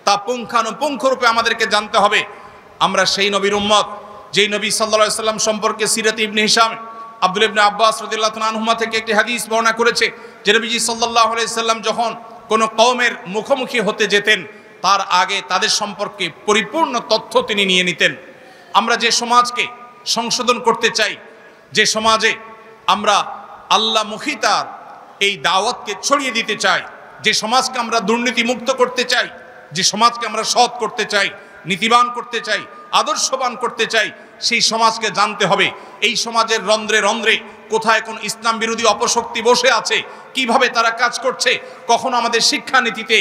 তা পুঙ্খানুপুঙ্খরূপে আমাদেরকে জানতে হবে। আমরা সেই নবীর উম্মত, যেই নবী সাল্লাল্লাহু আলাইহি সাল্লাম সম্পর্কে সিরাত ইবনে হিশাম আব্দুল্লাহ ইবনে আব্বাস রাদিয়াল্লাহু তাআলা আনহুমা থেকে একটি হাদিস বর্ণনা করেছে যে নবীজি সাল্লাল্লাহু আলাইহি সাল্লাম যখন কোনো কওমের মুখোমুখি হতে যেতেন, তার আগে তাদের সম্পর্কে পরিপূর্ণ তথ্য তিনি নিয়ে নিতেন। আমরা যে সমাজকে সংশোধন করতে চাই, যে সমাজে আমরা আল্লাহমুখিতার এই দাওয়াতকে ছড়িয়ে দিতে চাই, যে সমাজকে আমরা দুর্নীতি মুক্ত করতে চাই, যে সমাজকে আমরা সৎ করতে চাই, নীতিবান করতে চাই, আদর্শবান করতে চাই, সেই সমাজকে জানতে হবে এই সমাজের রন্ধ্রে রন্ধ্রে কোথায় কোন ইসলাম বিরোধী অপশক্তি বসে আছে, কিভাবে তারা কাজ করছে, কখনো আমাদের শিক্ষানীতিতে,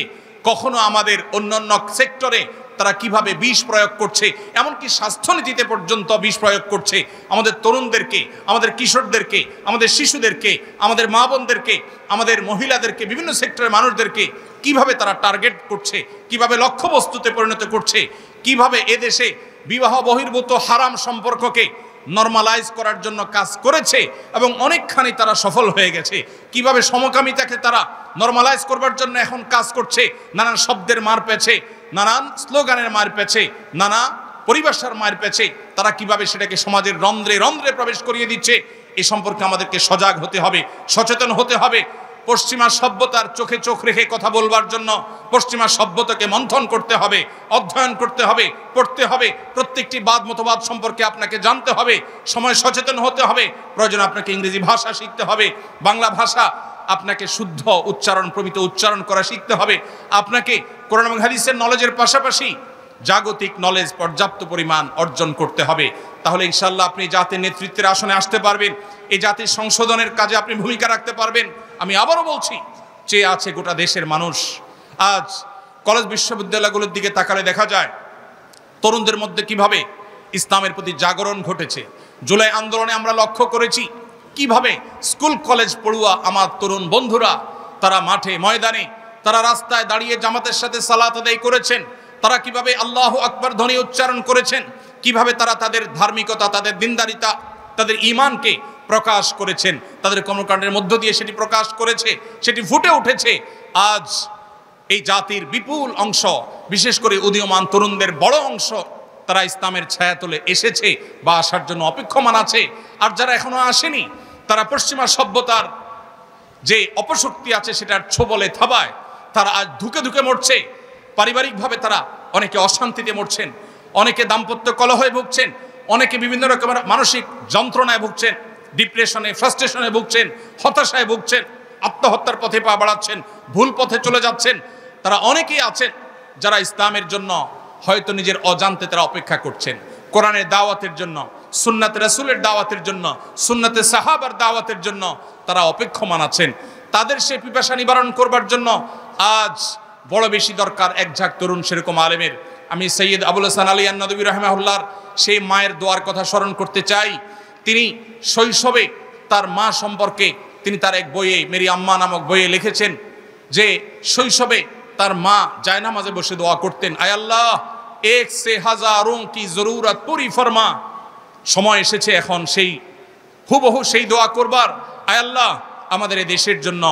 কখনো আমাদের অন্যান্য সেক্টরে তারা কিভাবে বিষ প্রয়োগ করছে, এমনকি স্বাস্থ্যনীতিতে পর্যন্ত বিষ প্রয়োগ করছে। আমাদের তরুণদেরকে, আমাদের কিশোরদেরকে, আমাদের শিশুদেরকে, আমাদের মা বোনদেরকে, আমাদের মহিলাদেরকে, বিভিন্ন সেক্টরের মানুষদেরকে কিভাবে তারা টার্গেট করছে, কিভাবে লক্ষ্যবস্তুতে পরিণত করছে, কিভাবে এদেশে বিবাহ বহির্ভূত হারাম সম্পর্ককে নরমালাইজ করার জন্য কাজ করেছে এবং অনেকখানি তারা সফল হয়ে গেছে, কিভাবে সমকামিতাকে তারা নরমালাইজ করবার জন্য এখন কাজ করছে, নানান শব্দের মার পেছে, নানান স্লোগানের মার পেছে, নানা পরিভাষার মার পেছে, তারা কিভাবে সেটাকে সমাজের রন্ধ্রে রন্ধ্রে প্রবেশ করিয়ে দিচ্ছে। এ সম্পর্কে আমাদেরকে সজাগ হতে হবে, সচেতন হতে হবে। পশ্চিমা সভ্যতার চোখে চোখ রেখে কথা বলবার জন্য পশ্চিমা সভ্যতাকে মন্থন করতে হবে, অধ্যয়ন করতে হবে, পড়তে হবে, প্রত্যেকটি বাদ মতবাদ সম্পর্কে আপনাকে জানতে হবে, সময় সচেতন হতে হবে। প্রয়োজন আপনাকে ইংরেজি ভাষা শিখতে হবে, বাংলা ভাষা আপনাকে শুদ্ধ উচ্চারণ, প্রমিত উচ্চারণ করা শিখতে হবে। আপনাকে কোরআন এবং হাদিসের নলেজের পাশাপাশি জাগতিক নলেজ পর্যাপ্ত পরিমাণ অর্জন করতে হবে। তাহলে ইনশাআল্লাহ আপনি জাতির নেতৃত্বের আসনে আসতে পারবেন, এই জাতির সংশোধনের কাজে আপনি ভূমিকা রাখতে পারবেন। আমি আবারও বলছি, চেয়ে আছে গোটা দেশের মানুষ। আজ কলেজ বিশ্ববিদ্যালয়গুলোর দিকে তাকালে দেখা যায় তরুণদের মধ্যে কিভাবে ইসলামের প্রতি জাগরণ ঘটেছে। জুলাই আন্দোলনে আমরা লক্ষ্য করেছি কিভাবে স্কুল কলেজ পড়ুয়া আমার তরুণ বন্ধুরা তারা মাঠে ময়দানে, তারা রাস্তায় দাঁড়িয়ে জামাতের সাথে সালাত আদায় করেছেন, তারা কিভাবে আল্লাহু আকবার ধ্বনি উচ্চারণ করেছেন, কিভাবে তারা তাদের ধার্মিকতা, তাদের দিনদারিতা, তাদের ঈমানকে প্রকাশ করেছেন, তাদের কর্মকাণ্ডের মধ্য দিয়ে সেটি প্রকাশ করেছে, সেটি ফুটে উঠেছে। আজ এই জাতির বিপুল অংশ, বিশেষ করে উদীয়মান তরুণদের বড় অংশ তারা ইসলামের ছায়াতলে এসেছে বা আসার জন্য অপেক্ষমান আছে। আর যারা এখনো আসেনি তারা পশ্চিমা সভ্যতার যে অপশক্তি আছে সেটার ছোবলে থাবায় তারা আজ ধুকে ধুকে মরছে। পারিবারিকভাবে তারা অনেকে অশান্তিতে মরছেন, অনেকে দাম্পত্য কলহে ভুগছেন, অনেকে বিভিন্ন রকমের মানসিক যন্ত্রণায় ভুগছেন, ডিপ্রেশনে, ফ্রাস্ট্রেশনে ভুগছেন, হতাশায় ভুগছেন, আত্মহত্যার পথে পা বাড়াচ্ছেন, ভুল পথে চলে যাচ্ছেন। তারা অনেকেই আছেন যারা ইসলামের জন্য হয়তো নিজের অজান্তে তারা অপেক্ষা করছেন, কোরআনের দাওয়াতের জন্য, সুন্নাতে রাসূলের দাওয়াতের জন্য, সুন্নাতে সাহাবার দাওয়াতের জন্য তারা অপেক্ষমান আছেন। তাদের সেই পিপাসা নিবারণ করবার জন্য আজ বড় বেশি দরকার এক ঝাঁক তরুণ সেরকম আলেমের। আমি সৈয়দ আবুল হাসান আলী আন-নদভী রাহিমাহুল্লাহর সেই মায়ের দোয়ার কথা স্মরণ করতে চাই। তিনি শৈশবে তার মা সম্পর্কে তিনি তার এক বইয়ে, মেরি আম্মা নামক বইয়ে লিখেছেন যে শৈশবে তার মা জায়নামাজে বসে দোয়া করতেন, আয় আল্লাহ এক সে হাজারোं কি জরুরত পুরি ফরমা। সময় এসেছে এখন সেই হুবহু সেই দোয়া করবার। আয় আল্লাহ আমাদের এই দেশের জন্য,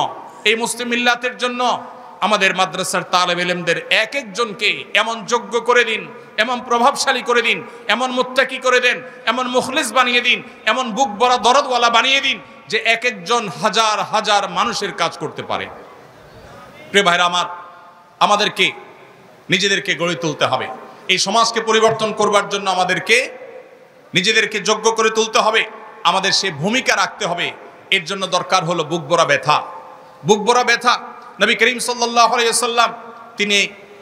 এই মুসলিম মিল্লাতের জন্য, আমাদের মাদ্রাসার তালেব ইলমদের এক একজনকে এমন যোগ্য করে দিন, এমন প্রভাবশালী করে দিন, এমন মুত্তাকি করে দেন, এমন মুখলিস বানিয়ে দিন, এমন বুক ভরা দরদওয়ালা বানিয়ে দিন যে এক একজন হাজার হাজার মানুষের কাজ করতে পারে। প্রিয় ভাইরা আমার, আমাদেরকে নিজেদেরকে গড়ে তুলতে হবে। এই সমাজকে পরিবর্তন করবার জন্য আমাদেরকে নিজেদেরকে যোগ্য করে তুলতে হবে, আমাদের সে ভূমিকা রাখতে হবে। এর জন্য দরকার হলো বুক ভরা ব্যথা। বুক ভরা ব্যথা নবী করিম সাল্লাল্লাহু আলাইহি ওয়াসাল্লাম তিনি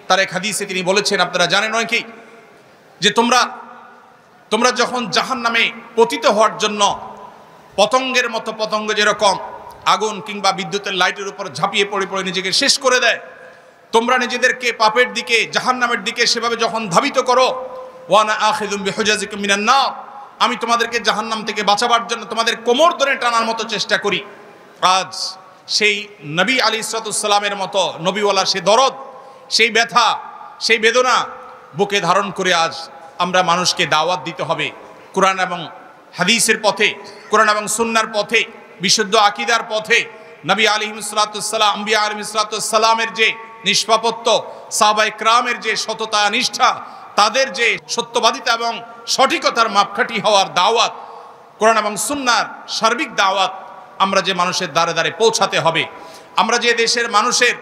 তার এক হাদিসে তিনি বলেছেন, আপনারা জানেন কি যে তোমরা যখন জাহান্নামে পতিত হওয়ার জন্য পতঙ্গের মতো, পতঙ্গ যেরকম আগুন কিংবা বিদ্যুতের লাইটের উপর ঝাঁপিয়ে পড়ে পড়ে নিজেকে শেষ করে দেয়, তোমরা নিজেদেরকে পাপের দিকে, জাহান্নামের দিকে সেভাবে যখন ধাবিত করো, ওয়ানা আখিযুম বিহুজাজিকুম মিনান নার, আমি তোমাদেরকে জাহান্নাম থেকে বাঁচাবার জন্য তোমাদের কোমর ধরে টানার মতো চেষ্টা করি। আজ সেই নবী আলাইহিস সালামের মতো নবীওয়ালা সেই দরদ, সেই ব্যথা, সেই বেদনা বুকে ধারণ করে আজ আমরা মানুষকে দাওয়াত দিতে হবে কোরআন এবং হাদিসের পথে, কোরআন এবং সুন্নাহর পথে, বিশুদ্ধ আকীদার পথে। নবী আলাইহিস সালাম, আম্বিয়া আলাইহিস সালামের যে নিষ্পাপত্য, সাহাবায়ে কেরামের যে সততা নিষ্ঠা, তাদের যে সত্যবাদিতা এবং সঠিকতার মাপকাঠি হওয়ার দাওয়াত, কোরআন এবং সুন্নাহর সার্বিক দাওয়াত আমরা যে মানুষের দ্বারে দ্বারে পৌঁছাতে হবে। আমরা যে দেশের মানুষের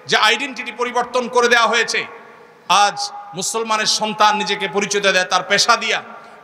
যে আইডেন্টিটি পরিবর্তন করে দেওয়া হয়েছে, আজ মুসলমানের সন্তান নিজেকে পরিচয় দেয় তার পেশা দিয়া।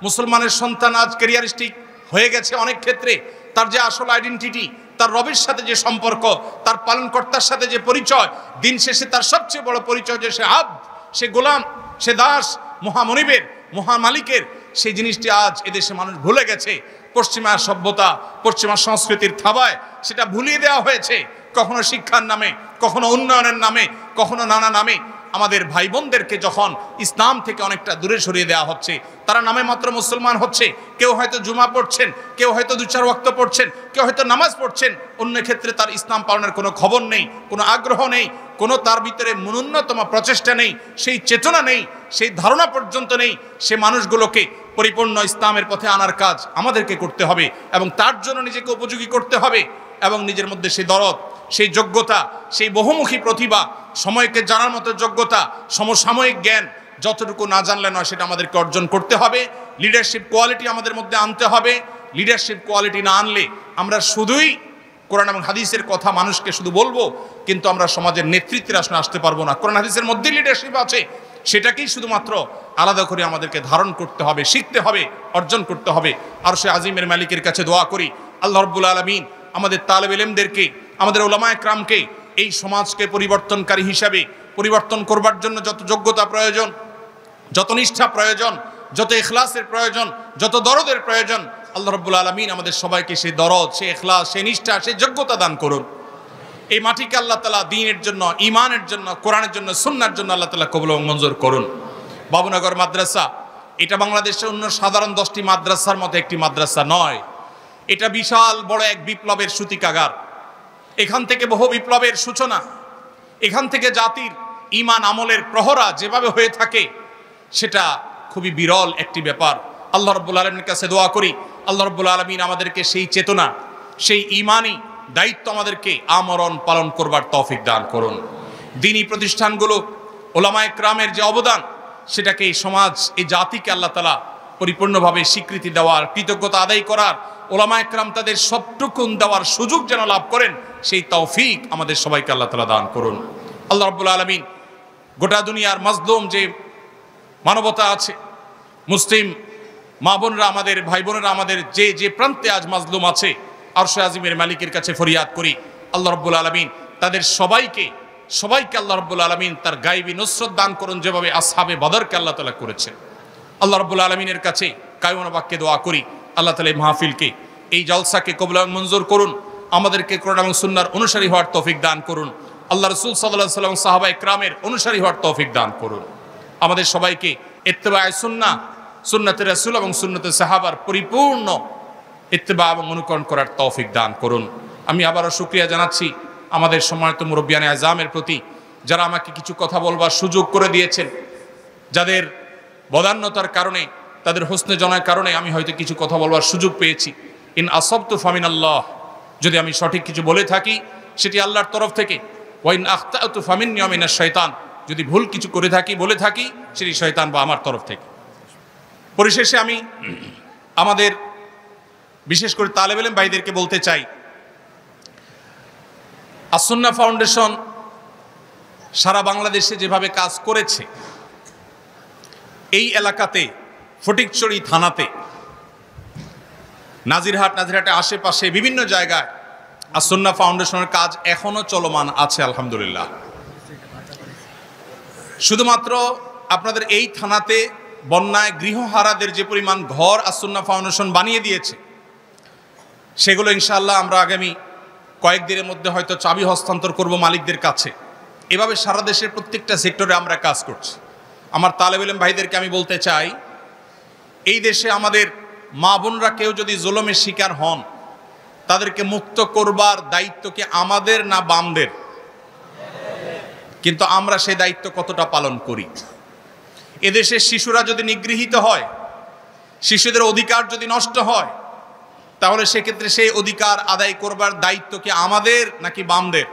মুসলমানের সন্তান আজ ক্যারিয়ারিস্টিক হয়ে গেছে অনেক ক্ষেত্রে। তার যে আসল আইডেন্টিটি, তার রবের সাথে যে সম্পর্ক, তার পালনকর্তার সাথে যে পরিচয়, দিন শেষে তার সবচেয়ে বড় পরিচয় যে সে আব্দ, সে গোলাম, সে দাস মহামনিবের, মহামালিকের, সেই জিনিসটি আজ এদেশে মানুষ ভুলে গেছে। পশ্চিমা সভ্যতা, পশ্চিমা সংস্কৃতির থাবায় সেটা ভুলিয়ে দেওয়া হয়েছে। কখনো শিক্ষার নামে, কখনো উন্নয়নের নামে, কখনো নানা নামে আমাদের ভাই বোনদেরকে যখন ইসলাম থেকে অনেকটা দূরে সরিয়ে দেওয়া হচ্ছে, তারা নামে মাত্র মুসলমান হচ্ছে। কেউ হয়তো জুমা পড়ছেন, কেউ হয়তো 2-4 ওয়াক্ত পড়ছেন, কেউ হয়তো নামাজ পড়ছেন, অন্য ক্ষেত্রে তার ইসলাম পালনের কোনো খবর নেই, কোনো আগ্রহ নেই, কোনো তার ভিতরে ন্যূনতম প্রচেষ্টা নেই, সেই চেতনা নেই, সেই ধারণা পর্যন্ত নেই। সে মানুষগুলোকে পরিপূর্ণ ইসলামের পথে আনার কাজ আমাদেরকে করতে হবে এবং তার জন্য নিজেকে উপযোগী করতে হবে এবং নিজের মধ্যে সেই দরদ, সেই যোগ্যতা, সেই বহুমুখী প্রতিভা, সময়কে জানার মতো যোগ্যতা, সমসাময়িক জ্ঞান যতটুকু না জানলে নয় সেটা আমাদেরকে অর্জন করতে হবে। লিডারশিপ কোয়ালিটি আমাদের মধ্যে আনতে হবে। লিডারশিপ কোয়ালিটি না আনলে আমরা শুধুই কোরআন এবং হাদিসের কথা মানুষকে শুধু বলবো, কিন্তু আমরা সমাজের নেতৃত্বের আসনে আসতে পারবো না। কোরআন হাদিসের মধ্যে লিডারশিপ আছে, সেটাকেই শুধুমাত্র আলাদা করে আমাদেরকে ধারণ করতে হবে, শিখতে হবে, অর্জন করতে হবে। আর সে আজিমের মালিকের কাছে দোয়া করি, আল্লাহ রাব্বুল আলামিন আমাদের তালেব ইলমদেরকে, আমাদের উলামায়ে কেরামকে এই সমাজকে পরিবর্তনকারী হিসাবে পরিবর্তন করবার জন্য যত যোগ্যতা প্রয়োজন, যত নিষ্ঠা প্রয়োজন, যত ইখলাসের প্রয়োজন, যত দরদের প্রয়োজন, আল্লাহ রাব্বুল আলামিন আমাদের সবাইকে সেই দরদ, সেই ইখলাস, সেই নিষ্ঠা, সেই যোগ্যতা দান করুন। এই মাটিকে আল্লাহ তাআলা দ্বীনের জন্য, ঈমানের জন্য, কোরআনের জন্য, সুন্নাহর জন্য আল্লাহ তাআলা কবুল এবং মঞ্জুর করুন। বাবুনগর মাদ্রাসা এটা বাংলাদেশের অন্য সাধারণ 10টি মাদ্রাসার মতো একটি মাদ্রাসা নয়। এটা বিশাল বড় এক বিপ্লবের সূতিকাগার। এখান থেকে বহু বিপ্লবের সূচনা, এখান থেকে জাতির ঈমান আমলের প্রহরা যেভাবে হয়ে থাকে সেটা খুবই বিরল একটি ব্যাপার। আল্লাহ রাব্বুল আলামিনের কাছে দোয়া করি, আল্লাহ রাব্বুল আলামিন আমাদেরকে সেই চেতনা, সেই ঈমানি দায়িত্ব আমাদেরকে আমরণ পালন করবার তৌফিক দান করুন। দ্বীনি প্রতিষ্ঠানগুলো, উলামায়ে কেরামের যে অবদান, সেটাকে এই সমাজ, এই জাতিকে আল্লাহ তাআলা পরিপূর্ণভাবে স্বীকৃতি দেওয়ার, কৃতজ্ঞতা আদায় করার, ওলামায়ে কেরাম তাদের সবটুকুন দেওয়ার সুযোগ যেন লাভ করেন, সেই তৌফিক আমাদের সবাইকে আল্লাহ তাআলা দান করুন। আল্লাহ রাব্বুল আলামিন গোটা দুনিয়ার মাজলুম যে মানবতা আছে, মুসলিম মা বোনরা, আমাদের ভাই বোনেরা, আমাদের যে যে প্রান্তে আজ মাজলুম আছে, আরশে আজিমের মালিকের কাছে ফরিয়াদ করি আল্লাহ রাব্বুল আলামিন তাদের সবাইকে আল্লাহ রাব্বুল আলামিন তার গায়বী নুসরত দান করুন, যেভাবে আসহাবে বদরকে আল্লাহ তাআলা করেছেন। আল্লাহ রাব্বুল আলামিনের কাছে কায়মনা বাক্যে দোয়া করি, আল্লাহ তাআলা এই মাহফিলকে, এই জলসাকে কবুল এবং মঞ্জুর করুন, আমাদেরকে কোরআন এবং সুন্নাহর অনুসারী হওয়ার তৌফিক দান করুন, আল্লাহ রাসূল সাল্লাল্লাহু আলাইহি ওয়াসাল্লাম সাহাবায়ে কেরামের অনুসারী হওয়ার তৌফিক দান করুন। আমাদের সবাইকে ইত্তেবায়ে সুন্নাহ, সুন্নাতে রাসূল এবং সুন্নাতে সাহাবার পরিপূর্ণ ইত্তেবা এবং অনুকরণ করার তৌফিক দান করুন। আমি আবারও শুকরিয়া জানাচ্ছি আমাদের সম্মানিত মুরব্বিয়ানে আযমের প্রতি, যারা আমাকে কিছু কথা বলবার সুযোগ করে দিয়েছেন, যাদের বদান্যতার কারণে, তাদের হোসনে জনার কারণে আমি হয়তো কিছু কথা বলবার সুযোগ পেয়েছি। ইন আসাবতু ফামিনাল্লাহ, যদি আমি সঠিক কিছু বলে থাকি সেটি আল্লাহর তরফ থেকে, ওয়া ইন আখতাতু ফামিন্নী ওয়া মিনাশ শাইতান, যদি ভুল কিছু করে থাকি, বলে থাকি, সেটি শয়তান বা আমার তরফ থেকে। পরিশেষে আমি আমাদের বিশেষ করে তালেব ইলম ভাইদেরকে বলতে চাই, আস-সুন্নাহ ফাউন্ডেশন সারা বাংলাদেশে যেভাবে কাজ করেছে, এই এলাকাতে ফটিকছড়ি থানাতে, নাজিরহাটে আশেপাশে বিভিন্ন জায়গায় আস-সুন্নাহ ফাউন্ডেশনের কাজ এখনো চলমান আছে আলহামদুলিল্লাহ। শুধুমাত্র আপনাদের এই থানাতে বন্যায় গৃহহারাদের যে পরিমাণ ঘর আস-সুন্নাহ ফাউন্ডেশন বানিয়ে দিয়েছে, সেগুলো ইনশাআল্লাহ আমরা আগামী কয়েকদিনের মধ্যে হয়তো চাবি হস্তান্তর করব মালিকদের কাছে। এভাবে সারা দেশের প্রত্যেকটা সেক্টরে আমরা কাজ করছি। আমার তালেব ইলম ভাইদেরকে আমি বলতে চাই, এই দেশে আমাদের মা বোনরা কেউ যদি জুলুমের শিকার হন, তাদেরকে মুক্ত করবার দায়িত্ব কি আমাদের না বামদের? কিন্তু আমরা সেই দায়িত্ব কতটা পালন করি? এদেশের শিশুরা যদি নিগৃহীত হয়, শিশুদের অধিকার যদি নষ্ট হয়, তাহলে সেক্ষেত্রে সেই অধিকার আদায় করবার দায়িত্ব কি আমাদের নাকি বামদের?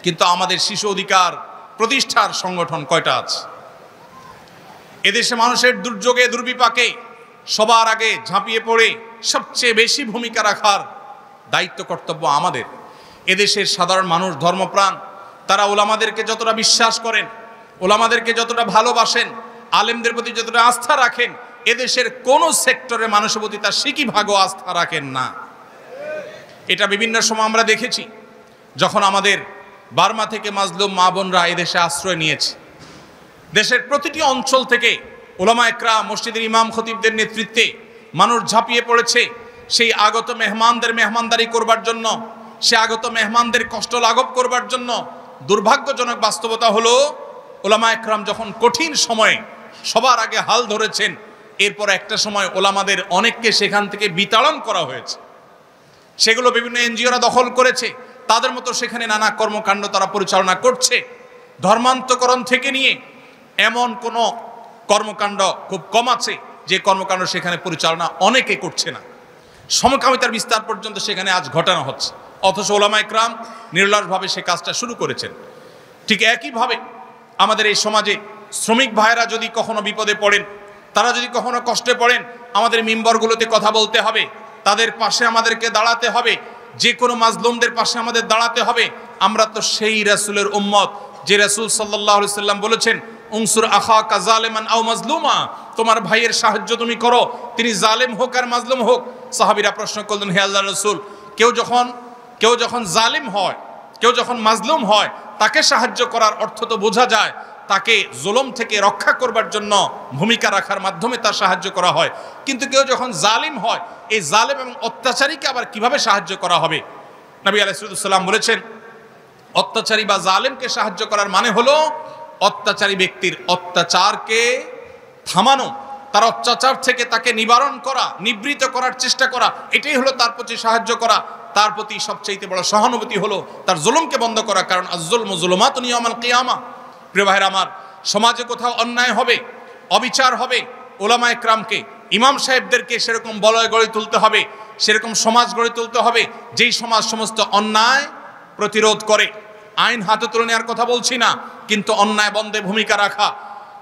কিন্তু আমাদের শিশু অধিকার প্রতিষ্ঠার সংগঠন কয়টা আছে? এদেশে মানুষের দুর্যোগে দুর্বিপাকে সবার আগে ঝাঁপিয়ে পড়ে সবচেয়ে বেশি ভূমিকা রাখার দায়িত্ব কর্তব্য আমাদের। এদেশের সাধারণ মানুষ ধর্মপ্রাণ, তারা ওলামাদেরকে যতটা বিশ্বাস করেন, ওলামাদেরকে যতটা ভালোবাসেন, আলেমদের প্রতি যতটা আস্থা রাখেন, এদেশের কোন সেক্টরের মানুষের প্রতি তার সিকি ভাগও আস্থা রাখেন না। এটা বিভিন্ন সময় আমরা দেখেছি, যখন আমাদের বার্মা থেকে মাজলুম মা বোনরা এদেশে আশ্রয় নিয়েছে। দেশের প্রতিটি অঞ্চল থেকে ওলামায়ে কেরাম, মসজিদের ইমাম খতিবদের নেতৃত্বে মানুষ ঝাঁপিয়ে পড়েছে সেই আগত মেহমানদের মেহমানদারি করবার জন্য, সে আগত মেহমানদের কষ্ট লাঘব করবার জন্য। দুর্ভাগ্যজনক বাস্তবতা হলো, ওলামায়ে কেরাম যখন কঠিন সময়ে সবার আগে হাল ধরেছেন, এরপর একটা সময় ওলামাদের অনেককে সেখান থেকে বিতাড়ন করা হয়েছে। সেগুলো বিভিন্ন এনজিওরা দখল করেছে, তাদের মতো সেখানে নানা কর্মকাণ্ড তারা পরিচালনা করছে। ধর্মান্তকরণ থেকে নিয়ে এমন কোনো কর্মকাণ্ড খুব কম আছে যে কর্মকাণ্ড সেখানে পরিচালনা অনেকে করছে না। সমকামিতার বিস্তার পর্যন্ত সেখানে আজ ঘটানো হচ্ছে, অথচ ওলামায়ে কেরাম নির্লসভাবে সে কাজটা শুরু করেছেন। ঠিক একইভাবে আমাদের এই সমাজে শ্রমিক ভাইয়েরা যদি কখনো বিপদে পড়েন, তারা যদি কখনো কষ্টে পড়েন, আমাদের মিম্বরগুলোতে কথা বলতে হবে, তাদের পাশে আমাদেরকে দাঁড়াতে হবে, যে কোনো মাজলুমদের পাশে আমাদের দাঁড়াতে হবে। আমরা তো সেই রাসূলের উম্মত, যে রাসূল সাল্লাল্লাহু আলাইহি সাল্লাম বলেছেন, উনসুর আখাকা জালিমান আও মাজলুমা, তোমার ভাইয়ের সাহায্য তুমি করো, তিনি জালেম হোক আর মাজলুম হোক। সাহাবীরা প্রশ্ন করলেন, হে আল্লাহর রাসূল, কেউ যখন জালিম হয়, কেউ যখন মাজলুম হয়, তাকে সাহায্য করার অর্থ তো বোঝা যায় তাকে জুলুম থেকে রক্ষা করবার জন্য ভূমিকা রাখার মাধ্যমে তার সাহায্য করা হয়। কিন্তু কেউ যখন জালিম হয়, এই জালেম এবং অত্যাচারীকে আবার কিভাবে সাহায্য করা হবে? নবী আলাইহিস সালাম বলেছেন, অত্যাচারী বা জালেমকে সাহায্য করার মানে হলো অত্যাচারী ব্যক্তির অত্যাচারকে থামানো, তার অত্যাচার থেকে তাকে নিবারণ করা, নিবৃত করার চেষ্টা করা। এটাই হলো তার প্রতি সাহায্য করা। তার প্রতি সবচেয়ে বড় সহানুভূতি হলো তার জুলুমকে বন্ধ করা, কারণ আয-যুলমু যুলুমাতুন ইয়াওমাল কিয়ামা। প্রিয় ভাইরা আমার, সমাজে কোথাও অন্যায় হবে, অবিচার হবে, ওলামায়ে কেরামকে, ইমাম সাহেবদেরকে সেরকম বলয় গড়ে তুলতে হবে, সেরকম সমাজ গড়ে তুলতে হবে যেই সমাজ সমস্ত অন্যায় প্রতিরোধ করে। আইন হাতে তুলে নেওয়ার কথা বলছি না, কিন্তু অন্যায় বন্ধে ভূমিকা রাখা,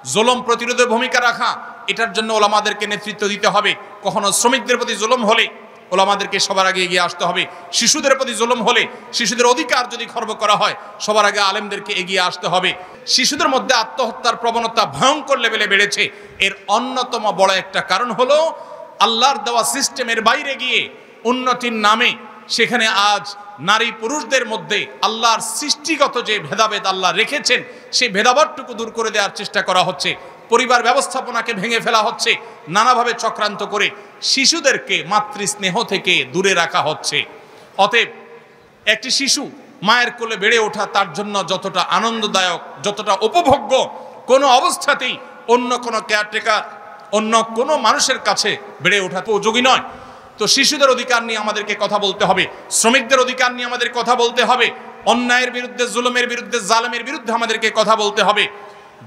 জুলুম প্রতিরোধে ভূমিকা রাখা, এটার জন্য ওলামাদেরকে নেতৃত্ব দিতে হবে। কখনো শ্রমিকদের প্রতি জুলুম হলে ওলামাদেরকে সবার আগে এগিয়ে আসতে হবে। শিশুদের প্রতি জুলুম হলে, শিশুদের অধিকার যদি খর্ব করা হয়, সবার আগে আলেমদেরকে এগিয়ে আসতে হবে। শিশুদের মধ্যে আত্মহত্যার প্রবণতা ভয়ঙ্কর লেভেলে বেড়েছে। এর অন্যতম বড় একটা কারণ হলো আল্লাহর দেওয়া সিস্টেমের বাইরে গিয়ে উন্নতির নামে সেখানে আজ নারী পুরুষদের মধ্যে আল্লাহর সৃষ্টিগত যে ভেদাভেদ আল্লাহ রেখেছেন, সেই ভেদাভেদটুকু দূর করে দেওয়ার চেষ্টা করা হচ্ছে। পরিবার ব্যবস্থাপনাকে ভেঙে ফেলা হচ্ছে, নানাভাবে চক্রান্ত করে শিশুদেরকে মাতৃস্নেহ থেকে দূরে রাখা হচ্ছে। অতএব একটি শিশু মায়ের কোলে বেড়ে ওঠা তার জন্য যতটা আনন্দদায়ক, যতটা উপভোগ্য, কোনো অবস্থাতেই অন্য কোনো কেয়ারটেকার, অন্য কোনো মানুষের কাছে বেড়ে ওঠা উপযোগী নয়। তো শিশুদের অধিকার নিয়ে আমাদেরকে কথা বলতে হবে, শ্রমিকদের অধিকার নিয়ে আমাদের কথা বলতে হবে, অন্যায়ের বিরুদ্ধে, জুলুমের বিরুদ্ধে, জালেমের বিরুদ্ধে আমাদেরকে কথা বলতে হবে।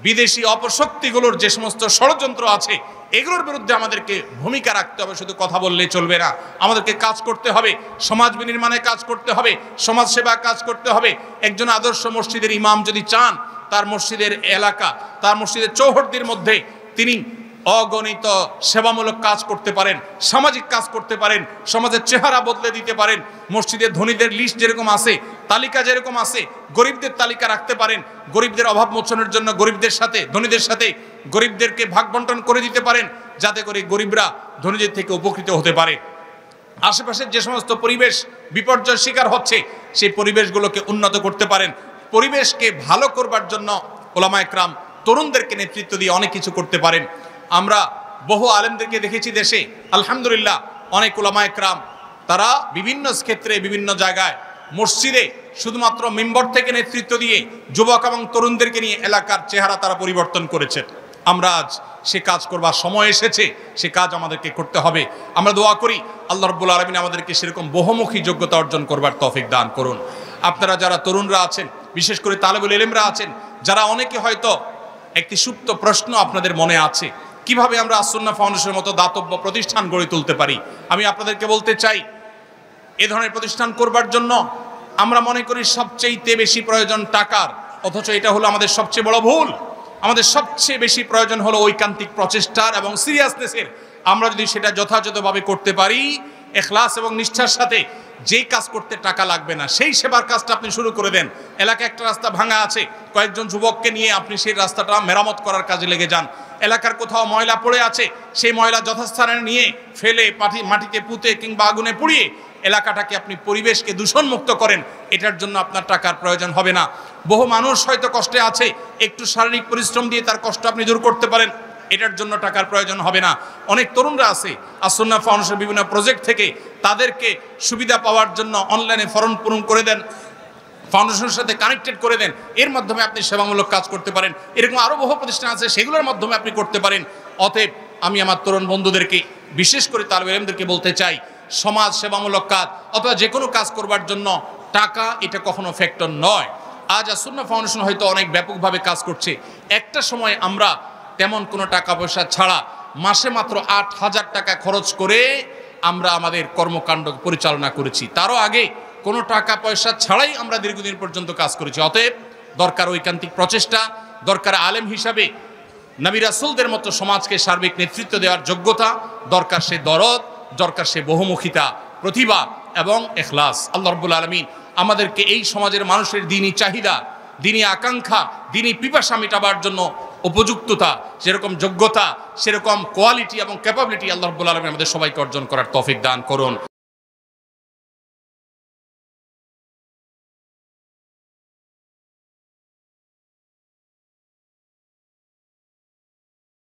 বিদেশি অপশক্তিগুলোর যে সমস্ত ষড়যন্ত্র আছে এগুলোর বিরুদ্ধে আমাদেরকে ভূমিকা রাখতে হবে, শুধু কথা বললে চলবে না, আমাদেরকে কাজ করতে হবে, সমাজ বিনির্মাণে কাজ করতে হবে, সমাজ সেবা কাজ করতে হবে। একজন আদর্শ মসজিদের ইমাম যদি চান তার মসজিদের এলাকা, তার মসজিদের চৌহদ্দির মধ্যে তিনি অগণিত সেবামূলক কাজ করতে পারেন, সামাজিক কাজ করতে পারেন, সমাজের চেহারা বদলে দিতে পারেন। মসজিদের ধনীদের লিস্ট যেরকম আছে, তালিকা যেরকম আছে, গরিবদের তালিকা রাখতে পারেন। গরিবদের অভাব মোচনের জন্য গরিবদের সাথে, ধনীদের সাথে গরিবদেরকে ভাগ বন্টন করে দিতে পারেন, যাতে করে গরিবরা ধনীদের থেকে উপকৃত হতে পারে। আশেপাশের যে সমস্ত পরিবেশ বিপর্যয়ের শিকার হচ্ছে সেই পরিবেশগুলোকে উন্নত করতে পারেন। পরিবেশকে ভালো করবার জন্য ওলামা একরাম তরুণদেরকে নেতৃত্ব দিয়ে অনেক কিছু করতে পারেন। আমরা বহু আলেমদেরকে দেখেছি দেশে, আলহামদুলিল্লাহ, অনেক ওলামা একরাম তারা বিভিন্ন ক্ষেত্রে, বিভিন্ন জায়গায়, মসজিদে শুধুমাত্র মিম্বর থেকে নেতৃত্ব দিয়ে যুবক এবং তরুণদেরকে নিয়ে এলাকার চেহারা তারা পরিবর্তন করেছেন। আমরা আজ সে কাজ করবার সময় এসেছে, সে কাজ আমাদেরকে করতে হবে। আমরা দোয়া করি আল্লাহ রাব্বুল আলামিন আমাদেরকে সেরকম বহুমুখী যোগ্যতা অর্জন করবার তৌফিক দান করুন। আপনারা যারা তরুণরা আছেন, বিশেষ করে তালেবুল ইলমরা আছেন, যারা অনেকে হয়তো একটি সুপ্ত প্রশ্ন আপনাদের মনে আছে, কিভাবে আমরা আস-সুন্নাহ ফাউন্ডেশনের মতো দাতব্য প্রতিষ্ঠান গড়ে তুলতে পারি। আমি আপনাদেরকে বলতে চাই, এ ধরনের প্রতিষ্ঠান করবার জন্য আমরা মনে করি সবচেয়ে বেশি প্রয়োজন টাকার, অথচ এটা হলো আমাদের সবচেয়ে বড় ভুল। আমাদের সবচেয়ে বেশি প্রয়োজন হলো ঐকান্তিক প্রচেষ্টার এবং সিরিয়াসনেসের। আমরা যদি সেটা যথাযথভাবে করতে পারি, ইখলাস এবং নিষ্ঠার সাথে, যেই কাজ করতে টাকা লাগবে না সেই সেবার কাজটা আপনি শুরু করে দেন। এলাকায় একটা রাস্তা ভাঙা আছে, কয়েকজন যুবককে নিয়ে আপনি সেই রাস্তাটা মেরামত করার কাজে লেগে যান। এলাকার কোথাও ময়লা পড়ে আছে, সেই ময়লা যথাস্থানে নিয়ে ফেলে মাটিতে পুঁতে কিংবা আগুনে পুড়িয়ে এলাকাটাকে আপনি পরিবেশকে দূষণমুক্ত করেন। এটার জন্য আপনার টাকার প্রয়োজন হবে না। বহু মানুষ হয়তো কষ্টে আছে, একটু শারীরিক পরিশ্রম দিয়ে তার কষ্ট আপনি দূর করতে পারেন, এটার জন্য টাকার প্রয়োজন হবে না। অনেক তরুণরা আছে আস-সুন্নাহ ফাউন্ডেশনের বিভিন্ন প্রজেক্ট থেকে তাদেরকে সুবিধা পাওয়ার জন্য অনলাইনে ফর্ম পূরণ করে দেন, ফাউন্ডেশনের সাথে কানেক্টেড করে দেন, এর মাধ্যমে আপনি সেবামূলক কাজ করতে পারেন। এরকম আরও বহু প্রতিষ্ঠান আছে, সেগুলোর মাধ্যমে আপনি করতে পারেন। অতএব আমি আমার তরুণ বন্ধুদেরকে, বিশেষ করে তালেবে ইলমদেরকে বলতে চাই, সমাজ সেবামূলক কাজ অথবা যে কোনো কাজ করবার জন্য টাকা এটা কখনো ফ্যাক্টর নয়। আজ আস-সুন্নাহ ফাউন্ডেশন হয়তো অনেক ব্যাপকভাবে কাজ করছে, একটা সময় আমরা তেমন কোনো টাকা পয়সা ছাড়া মাসে মাত্র ৮,০০০ টাকা খরচ করে আমরা আমাদের কর্মকাণ্ড পরিচালনা করেছি। তারও আগে কোনো টাকা পয়সা ছাড়াই আমরা দীর্ঘদিন পর্যন্ত কাজ করেছি। অতএব দরকার ঐকান্তিক প্রচেষ্টা, দরকার আলেম হিসাবে নবী রাসূলদের মতো সমাজকে সার্বিক নেতৃত্ব দেওয়ার যোগ্যতা, দরকার সে দরদ, দরকার সে বহুমুখিতা, প্রতিভা এবং ইখলাস। আল্লাহ রাব্বুল আলামিন আমাদেরকে এই সমাজের মানুষের দ্বীনি চাহিদা, দ্বীনি আকাঙ্ক্ষা, দ্বীনি পিপাসা মেটাবার জন্য উপযুক্ততা, যেরকম যোগ্যতা, সেরকম কোয়ালিটি এবং ক্যাপাবিলিটি আল্লাহ রাব্বুল আলামিন আমাদের সবাইকে অর্জন করার তৌফিক দান করুন।